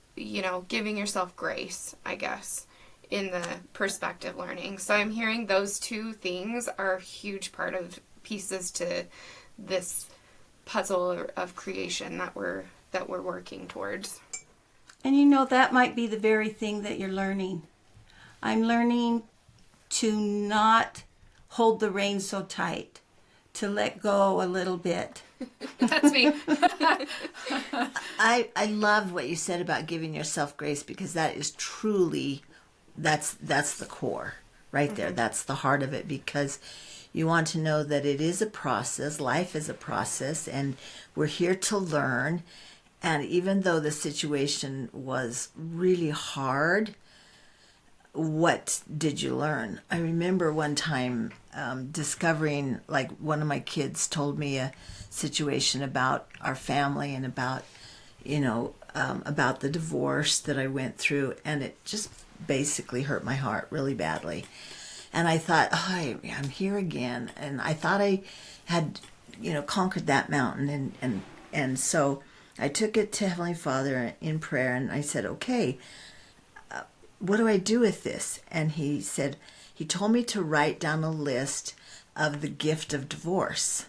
S3: giving yourself grace, I guess, in the perspective learning. So I'm hearing those two things are a huge part of pieces to this puzzle of creation that we're working towards.
S1: And that might be the very thing that you're learning. I'm learning to not hold the reins so tight, to let go a little bit.
S2: That's me.
S4: I love what you said about giving yourself grace, because that is truly, that's the core right there. That's the heart of it, because you want to know that it is a process. Life is a process, and we're here to learn. And even though the situation was really hard, what did you learn? I remember one time discovering, one of my kids told me a situation about our family and about the divorce that I went through, and it just basically hurt my heart really badly. And I thought, I'm here again, and I thought I had conquered that mountain, and so I took it to Heavenly Father in prayer, and I said, okay, what do I do with this? And he told me to write down a list of the gift of divorce.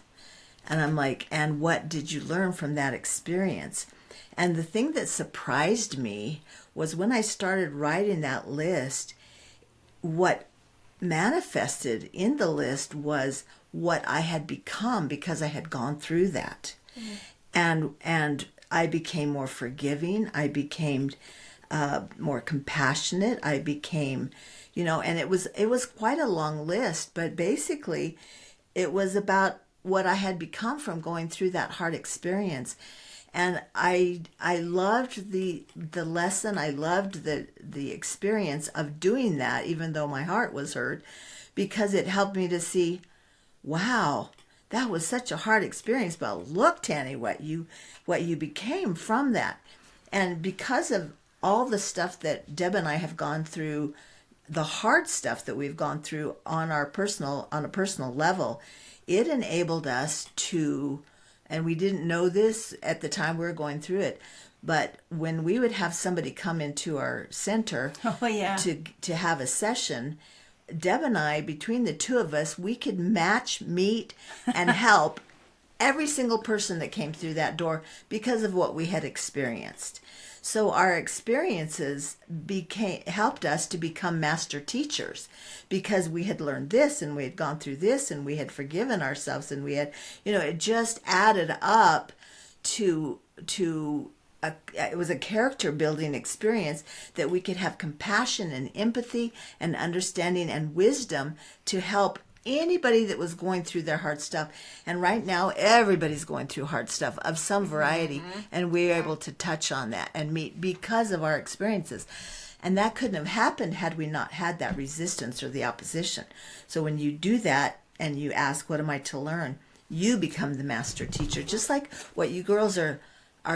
S4: And I'm like, and what did you learn from that experience? And the thing that surprised me was when I started writing that list, what manifested in the list was what I had become because I had gone through that. Mm-hmm. And I became more forgiving. I became more compassionate. I became, and it was quite a long list, but basically it was about what I had become from going through that hard experience. And I loved the lesson. I loved the experience of doing that, even though my heart was hurt, because it helped me to see, wow, that was such a hard experience, but look, Tanny, what you became from that. And because of all the stuff that Deb and I have gone through, the hard stuff that we've gone through on a personal level, it enabled us to, and we didn't know this at the time we were going through it, but when we would have somebody come into our center
S1: Oh, yeah.
S4: to have a session, Deb and I, between the two of us, we could match, meet, and help every single person that came through that door because of what we had experienced. So our experiences helped us to become master teachers, because we had learned this and we had gone through this and we had forgiven ourselves, and we had, it just added up to it was a character building experience that we could have compassion and empathy and understanding and wisdom to help anybody that was going through their hard stuff. And right now, everybody's going through hard stuff of some variety, and we're able to touch on that and meet because of our experiences. And that couldn't have happened had we not had that resistance or the opposition. So when you do that and you ask, what am I to learn? You become the master teacher, just like what you girls are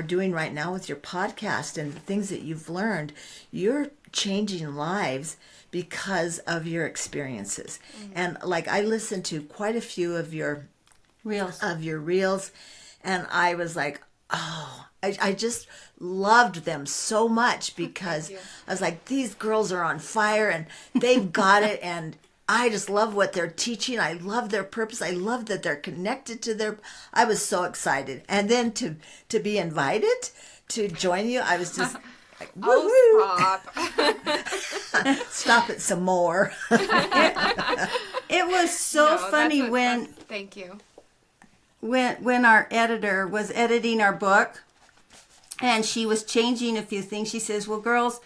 S4: doing right now with your podcast and the things that you've learned. You're changing lives because of your experiences. And like, I listened to quite a few of your
S1: Reels.
S4: and I was like, oh, I just loved them so much, because I was like, these girls are on fire and they've got it, and I just love what they're teaching. I love their purpose. I love that they're connected to I was so excited. And then to be invited to join you, I was just like, woo-hoo.
S2: Oh, stop.
S4: Stop it some more.
S1: It was so funny
S3: Thank you.
S1: when our editor was editing our book, and she was changing a few things. She says, well, girls,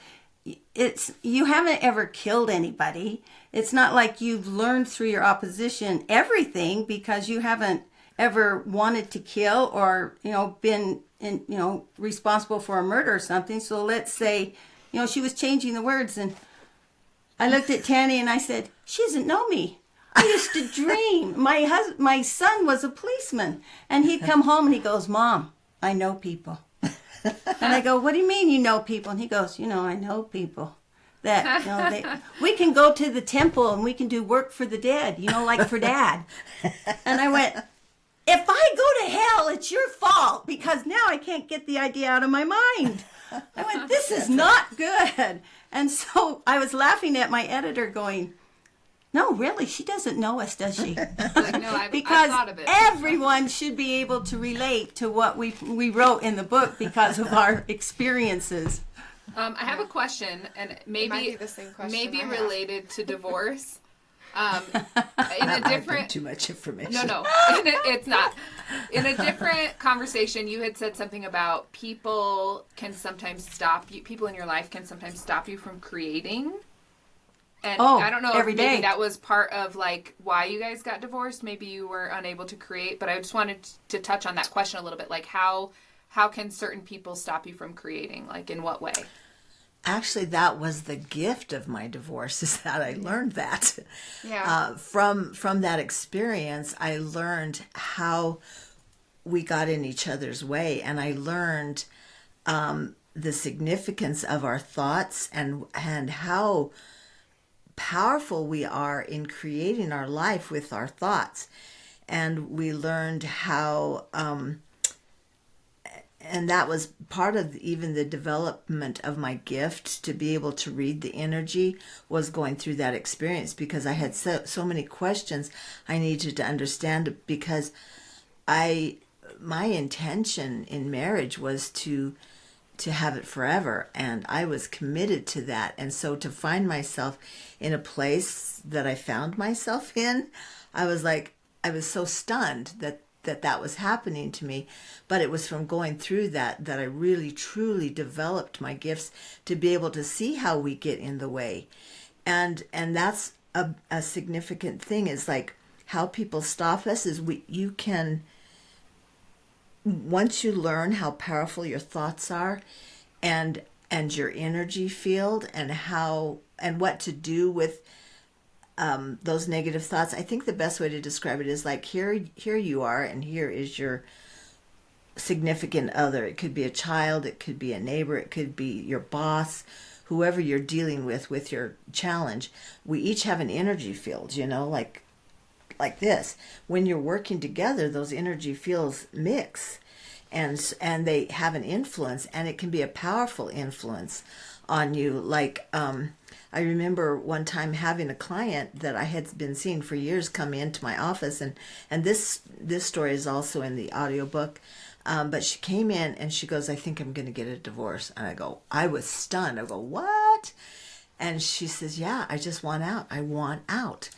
S1: you haven't ever killed anybody. It's not like you've learned through your opposition everything, because you haven't ever wanted to kill or, been responsible for a murder or something. So let's say, she was changing the words, and I looked at Tanny and I said, she doesn't know me. I used to dream. My son was a policeman, and he'd come home and he goes, Mom, I know people. And I go, what do you mean you know people? And he goes, I know people that, we can go to the temple and we can do work for the dead, like for Dad. And I went, if I go to hell, it's your fault, because now I can't get the idea out of my mind. I went, this is not good. And so I was laughing at my editor going, no, really, she doesn't know us, does she?
S2: Like, no, I've
S1: Because
S2: thought of it.
S1: everyone should be able to relate to what we wrote in the book because of our experiences.
S2: I have a question, and
S3: It
S2: maybe
S3: might be the same question
S2: maybe
S3: I have.
S2: related to divorce. In a different
S4: Too much information.
S2: No, it's not. In a different conversation, you had said something about people can sometimes stop you. People in your life can sometimes stop you from creating. And I don't know if
S1: every
S2: maybe
S1: day.
S2: that was part of like why you guys got divorced. Maybe you were unable to create, but I just wanted to touch on that question a little bit. Like how can certain people stop you from creating? Like in what way?
S4: Actually, that was the gift of my divorce, is that I learned that.
S3: Yeah.
S4: From that experience, I learned how we got in each other's way, and I learned the significance of our thoughts and how powerful we are in creating our life with our thoughts. And we learned how and that was part of even the development of my gift, to be able to read the energy, was going through that experience, because I had so many questions I needed to understand, because my intention in marriage was to have it forever, and I was committed to that. And so to find myself in a place that I found myself in, I was so stunned that was happening to me. But it was from going through that I really truly developed my gifts to be able to see how we get in the way. And that's a significant thing, is like how people stop us is you can, once you learn how powerful your thoughts are and your energy field and what to do with those negative thoughts, I think the best way to describe it is like here you are, and here is your significant other. It could be a child, it could be a neighbor, it could be your boss, whoever you're dealing with your challenge. We each have an energy field, like this. When you're working together, those energy fields mix, and they have an influence, and it can be a powerful influence on you. Like I remember one time having a client that I had been seeing for years come into my office, and this story is also in the audiobook. But she came in and she goes, I think I'm going to get a divorce. And I was stunned. I go, what? And she says, yeah, I just want out. I want out.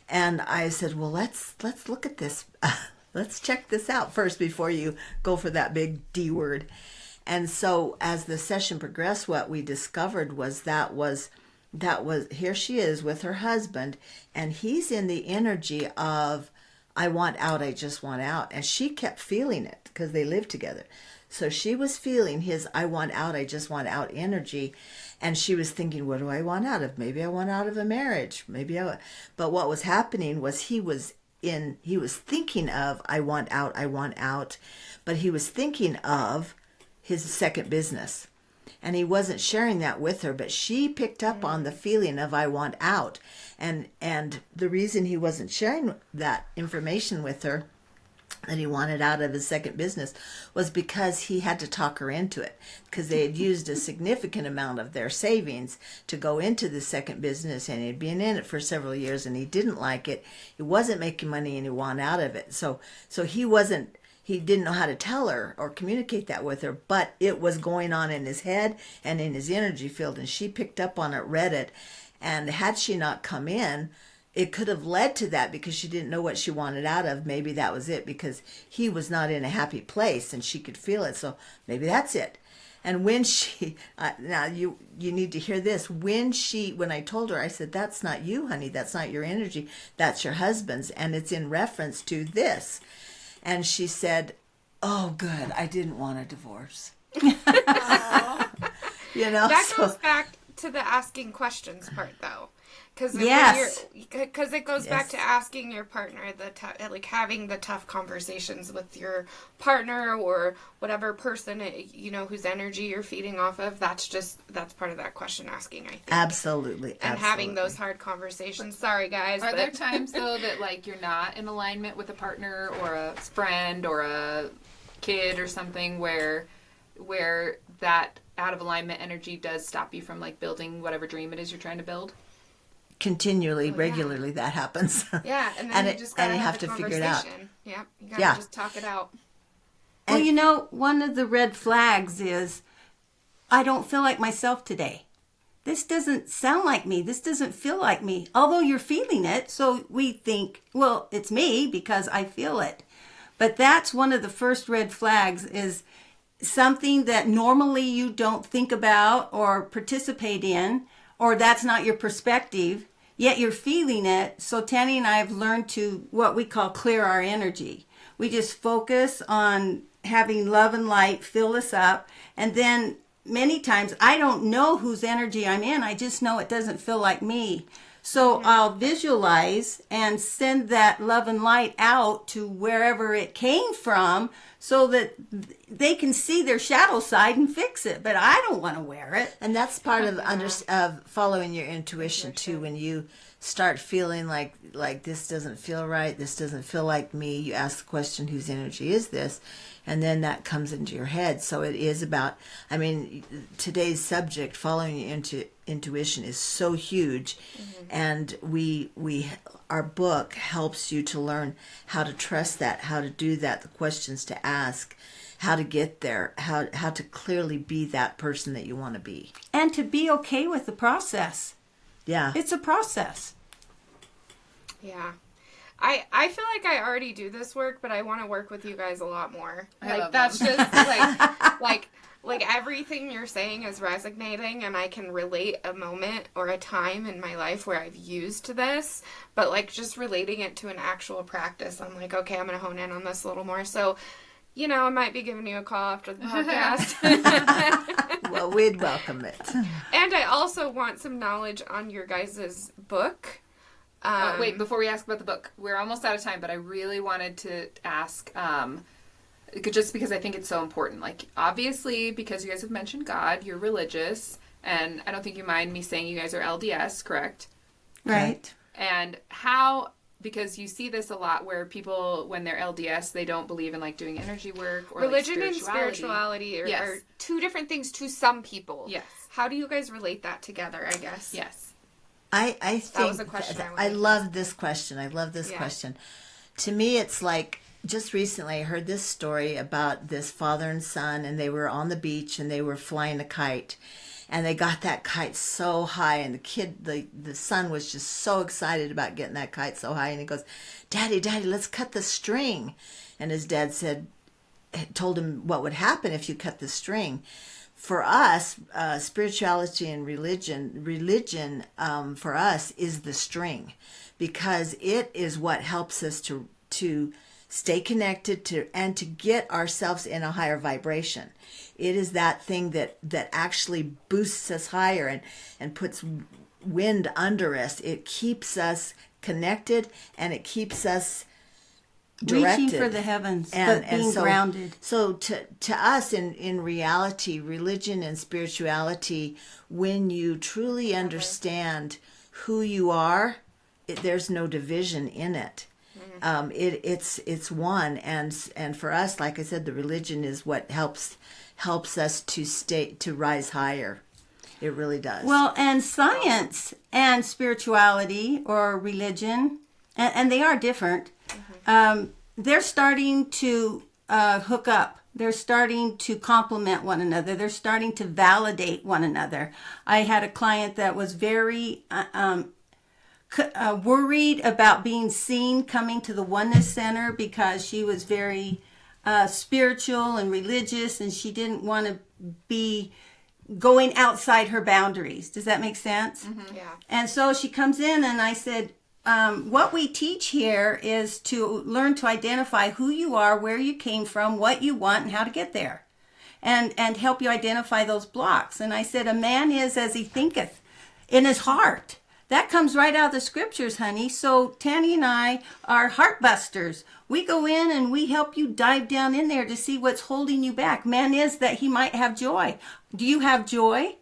S4: And I said, well, let's look at this. Let's check this out first before you go for that big D word. And so as the session progressed, what we discovered was that was here she is with her husband, and he's in the energy of, I want out, I just want out. And she kept feeling it because they lived together. So she was feeling his I want out, I just want out energy. And she was thinking, what do I want out of? Maybe I want out of a marriage. But what was happening was he was thinking of I want out, but he was thinking of his second business. And he wasn't sharing that with her, but she picked up on the feeling of I want out. And the reason he wasn't sharing that information with her, that he wanted out of his second business, was because he had to talk her into it, because they had used a significant amount of their savings to go into the second business, and he'd been in it for several years, and he didn't like it. He wasn't making money, and he wanted out of it. So he didn't know how to tell her or communicate that with her, but it was going on in his head and in his energy field, and she picked up on it, read it, and had she not come in, it could have led to that, because she didn't know what she wanted out of. Maybe that was it, because he was not in a happy place and she could feel it. So maybe that's it. And when she, now you need to hear this. When I told her, I said, that's not you, honey. That's not your energy. That's your husband's. And it's in reference to this. And she said, oh, good. I didn't want a divorce.
S3: That goes back to the asking questions part, though.
S1: Yes.
S3: Because it goes back to asking your partner, having the tough conversations with your partner or whatever person, whose energy you're feeding off of. That's part of that question asking, I think.
S4: Absolutely.
S3: And having those hard conversations. Sorry, guys.
S2: Are there times, though, that, you're not in alignment with a partner or a friend or a kid or something where that out of alignment energy does stop you from, building whatever dream it is you're trying to build?
S4: Continually, regularly, that happens.
S3: Yeah, and then you just gotta have to
S4: figure it out.
S3: Yeah, you gotta just talk it out.
S1: Well, one of the red flags is, I don't feel like myself today. This doesn't sound like me. This doesn't feel like me. Although you're feeling it, so we think, well, it's me because I feel it. But that's one of the first red flags, is something that normally you don't think about or participate in, or that's not your perspective, yet you're feeling it. So Tanny and I have learned to what we call clear our energy. We just focus on having love and light fill us up. And then many times I don't know whose energy I'm in. I just know it doesn't feel like me. So I'll visualize and send that love and light out to wherever it came from, so that they can see their shadow side and fix it. But I don't want to wear it.
S4: And that's part of following your intuition too. When you start feeling like this doesn't feel right, this doesn't feel like me, you ask the question, whose energy is this? And then that comes into your head. So it is about, today's subject, following your intuition, is so huge. And our book helps you to learn how to trust that, how to do that, the questions to ask, how to get there, how to clearly be that person that you want to be.
S1: And to be okay with the process.
S4: Yeah.
S1: It's a process.
S3: Yeah. I feel like I already do this work, but I want to work with you guys a lot more. That's just like everything you're saying is resonating, and I can relate a moment or a time in my life where I've used this, but just relating it to an actual practice, I'm like, okay, I'm going to hone in on this a little more. So, I might be giving you a call after the podcast.
S4: Well, we'd welcome it.
S3: And I also want some knowledge on your guys' book.
S2: Wait, before we ask about the book, we're almost out of time, but I really wanted to ask, just because I think it's so important. Like, obviously, because you guys have mentioned God, you're religious, and I don't think you mind me saying you guys are LDS, correct?
S1: Right.
S2: And how, because you see this a lot where people, when they're LDS, they don't believe in like doing energy work or
S3: Religion
S2: like
S3: and spirituality are,
S2: Yes.
S3: are two different things to some people.
S2: Yes.
S3: How do you guys relate that together, I guess?
S2: Yes.
S4: I think
S3: was a question I wanted
S4: I
S3: to
S4: love this question. I love this
S3: Yeah.
S4: question. To me, it's like just recently I heard this story about this father and son, and they were on the beach and they were flying a kite, and they got that kite so high, and the son was just so excited about getting that kite so high, and he goes, "Daddy, let's cut the string," and his dad told him what would happen if you cut the string. For us, spirituality and religion for us is the string, because it is what helps us to stay connected and to get ourselves in a higher vibration. It is that thing that actually boosts us higher and puts wind under us. It keeps us connected, and it keeps us directed.
S1: Reaching for the heavens, but being grounded.
S4: So to us, in reality, religion and spirituality, when you truly understand who you are, there's no division in it. It's one, and for us, like I said, the religion is what helps us to rise higher. It really does.
S1: Well, and science and spirituality or religion, and they are different. They're starting to hook up. They're starting to complement one another. They're starting to validate one another. I had a client that was very worried about being seen coming to the Oneness Center because she was very spiritual and religious, and she didn't want to be going outside her boundaries. Does that make sense?
S3: Yeah.
S1: And so she comes in, and I said, what we teach here is to learn to identify who you are, where you came from, what you want, and how to get there, and help you identify those blocks. And I said, a man is as he thinketh in his heart. That comes right out of the scriptures, honey. So Tanny and I are heart busters. We go in and we help you dive down in there to see what's holding you back. Man is that he might have joy. Do you have joy?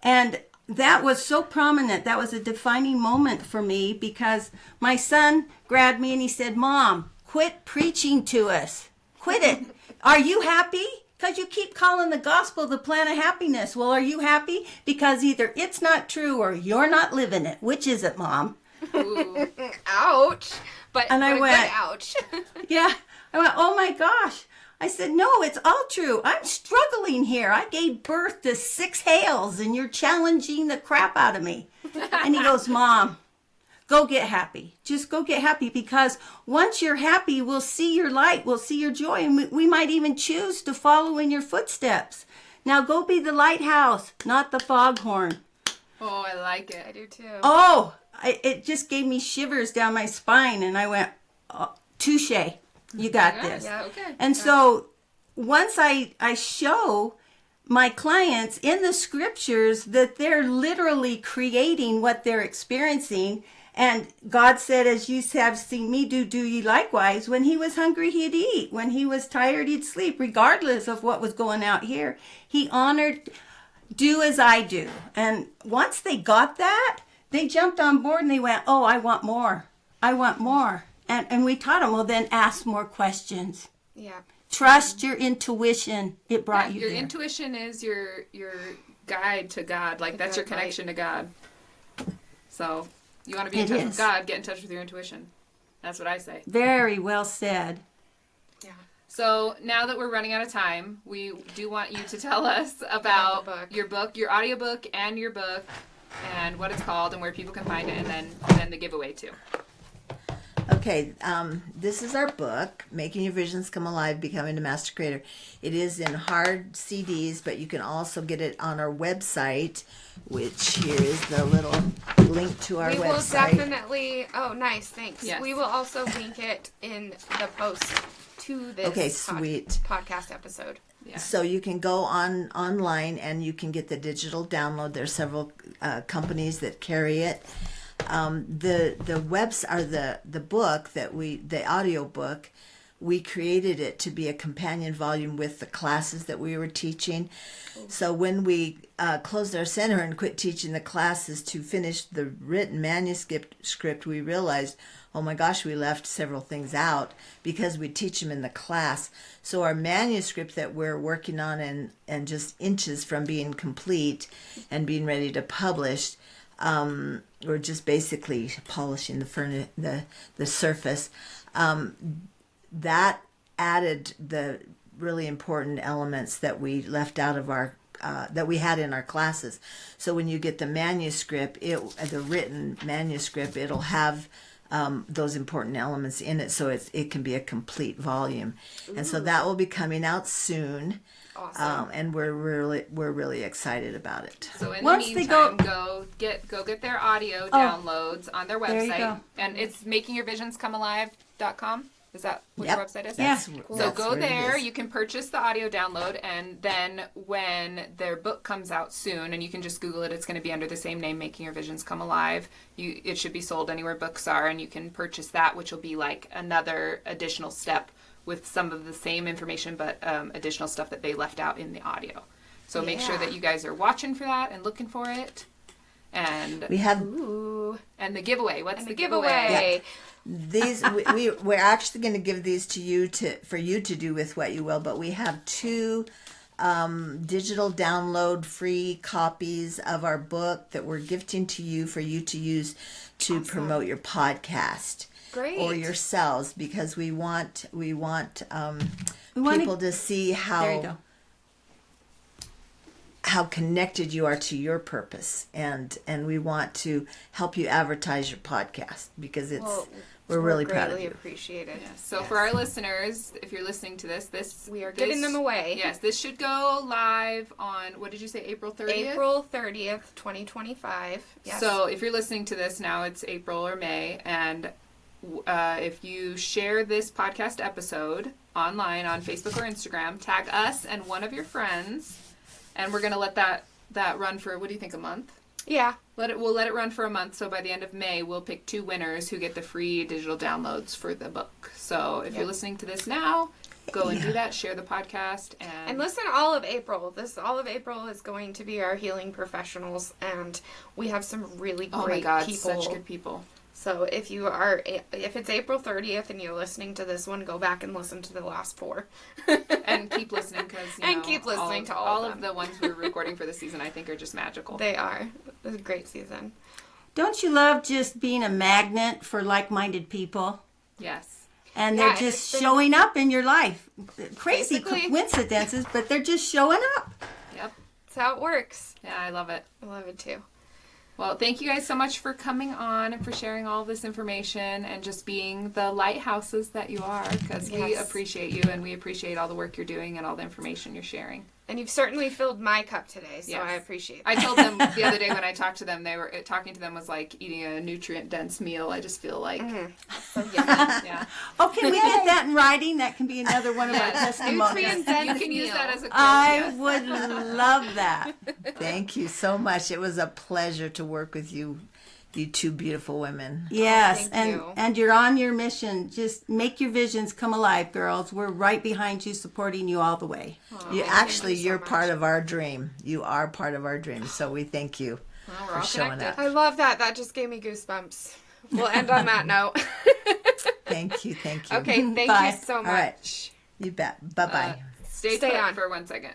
S1: And that was so prominent. That was a defining moment for me, because my son grabbed me and he said, "Mom, quit preaching to us. Quit it. Are you happy? Because you keep calling the gospel the plan of happiness." Well, are you happy? Because either it's not true or you're not living it. Which is it, Mom?
S2: Ooh.
S3: Ouch. But,
S1: And I
S3: but a
S1: went,
S3: good ouch.
S1: Yeah. I went, oh my gosh. I said, no, it's all true. I'm struggling here. I gave birth to 6 Hales and you're challenging the crap out of me. And he goes, Mom, go get happy. Just go get happy, because once you're happy, we'll see your light. We'll see your joy. And we might even choose to follow in your footsteps. Now go be the lighthouse, not the foghorn.
S2: Oh, I like
S3: I
S2: it.
S3: do too.
S1: Oh, it just gave me shivers down my spine. And I went, oh, touche. You got
S2: Yes,
S1: this.
S3: Yeah.
S2: okay.
S1: And so once I show my clients in the scriptures that they're literally creating what they're experiencing, and God said, as you have seen me do, do ye likewise. When he was hungry, he'd eat. When he was tired, he'd sleep, regardless of what was going out here. He honored, do as I do. And once they got that, they jumped on board and they went, oh, I want more. I want more. And we taught them, well, then ask more questions.
S3: Yeah.
S1: Trust your intuition. It brought you
S2: Your
S1: there.
S2: intuition is your guide to God. Like, that's your
S3: Good, right.
S2: connection to God. So you want to be in
S1: It
S2: touch
S1: is.
S2: with God, get in touch with your intuition. That's what I say.
S1: Very well said.
S3: Yeah.
S2: So now that we're running out of time, we do want you to tell us about
S3: the book.
S2: your audiobook and your book, and what it's called and where people can find it, and then the giveaway too.
S4: Okay, this is our book, Making Your Visions Come Alive, Becoming a Master Creator. It is in hard CDs, but you can also get it on our website, which here is the little link to our
S3: We will
S4: website.
S3: definitely. Oh, nice. Thanks.
S2: Yes.
S3: We will also link it in the post to this
S4: Okay, sweet.
S3: podcast episode.
S2: Yeah.
S4: So you can go online and you can get the digital download. There's several companies that carry it. The webs or the book the audio book, we created it to be a companion volume with the classes that we were teaching. So when we closed our center and quit teaching the classes to finish the written manuscript, we realized, oh my gosh, we left several things out because we teach them in the class. So our manuscript that we're working on and just inches from being complete and being ready to publish, we're just basically polishing the surface. That added the really important elements that we left out of our that we had in our classes. So when you get the manuscript, the written manuscript, it'll have those important elements in it, so it can be a complete volume. And so that will be coming out soon.
S3: Awesome.
S4: And we're really excited about it.
S2: So in
S1: Once
S2: the
S1: they
S2: meantime, go get their audio downloads on their
S1: There you
S2: website,
S1: go.
S2: and it's makingyourvisionscomealive.com. Is that what
S4: Yep.
S2: your website is?
S1: Yeah.
S2: So go
S4: where it
S2: there.
S4: is.
S2: You can purchase the audio download, and then when their book comes out soon, and you can just Google it, it's going to be under the same name, Making Your Visions Come Alive. It should be sold anywhere books are, and you can purchase that, which will be like another additional step with some of the same information, but additional stuff that they left out in the audio. So make sure
S3: Yeah.
S2: that you guys are watching for that and looking for it. And
S4: We have
S3: Ooh.
S2: and the giveaway. What's
S3: And
S2: the
S3: the giveaway.
S4: these. We're actually going to give these to you for you to do with what you will. But we have 2 digital download free copies of our book that we're gifting to you for you to use to promote your podcast.
S3: Great.
S4: Or yourselves, because we want
S1: wanna-
S4: people to see
S1: There you go.
S4: how connected you are to your purpose, and we want to help you advertise your podcast because we're really proud of
S3: greatly
S4: you.
S3: appreciated.
S2: So for our listeners, if you're listening to this,
S3: We are giving them away.
S2: Yes, this should go live on, what did you say, April 30th?
S3: April 30th, 2025. Yes.
S2: So if you're listening to this now, it's April or May, and if you share this podcast episode online on Facebook or Instagram, tag us and one of your friends, and we're gonna let that run for, what do you think, a month?
S3: yeah.
S2: We'll let it run for a month, so by the end of May, we'll pick 2 winners who get the free digital downloads for the book. So if you're listening to this now, go and do that, share the podcast,
S3: And listen, all of April. All of April is going to be our healing professionals, and we have some really great
S2: oh my God,
S3: people.
S2: such good people.
S3: So if it's April 30th and you're listening to this one, go back and listen to the last 4.
S2: And keep listening, because
S3: And keep listening to all of
S2: of the ones we're recording for this season, I think, are just magical.
S3: They are. It was a great season.
S1: Don't you love just being a magnet for like-minded people?
S2: Yes.
S1: And
S3: Yeah,
S1: they're
S3: and
S1: just
S3: it's been-
S1: showing up in your life. Crazy
S3: Basically.
S1: coincidences, but they're just showing up.
S2: Yep.
S3: That's how it works.
S2: Yeah, I love it.
S3: I love it too.
S2: Well, thank you guys so much for coming on and for sharing all this information and just being the lighthouses that you are, because we
S3: Yes.
S2: appreciate you and we appreciate all the work you're doing and all the information you're sharing.
S3: And you've certainly filled my cup today, so
S2: Yes.
S3: I appreciate that.
S2: I told them the other day when I talked to them, talking to them was like eating a nutrient-dense meal. I just feel like,
S3: So, yeah.
S2: yeah.
S1: Oh, can we get that in writing? That can be another one of our testimonials.
S3: Nutrient-dense
S2: You can use
S3: meal.
S2: that as a quote.
S1: I
S2: yes.
S1: would love that.
S4: Thank you so much. It was a pleasure to work with you 2 beautiful women.
S1: Yes,
S3: thank you.
S1: and you're on your mission. Just make your visions come alive, girls. We're right behind you, supporting you all the way.
S4: You're part of our dream. You are part of our dream. So we thank you
S2: Well, we're
S4: for
S2: all
S4: showing
S2: connected.
S4: up.
S3: I love that. That just gave me goosebumps. We'll end on that note.
S4: Thank you.
S3: Okay, thank
S1: Bye.
S3: you so much.
S4: All right. You bet. Bye bye.
S2: Stay
S3: Stay
S2: put
S3: on.
S2: for 1 second.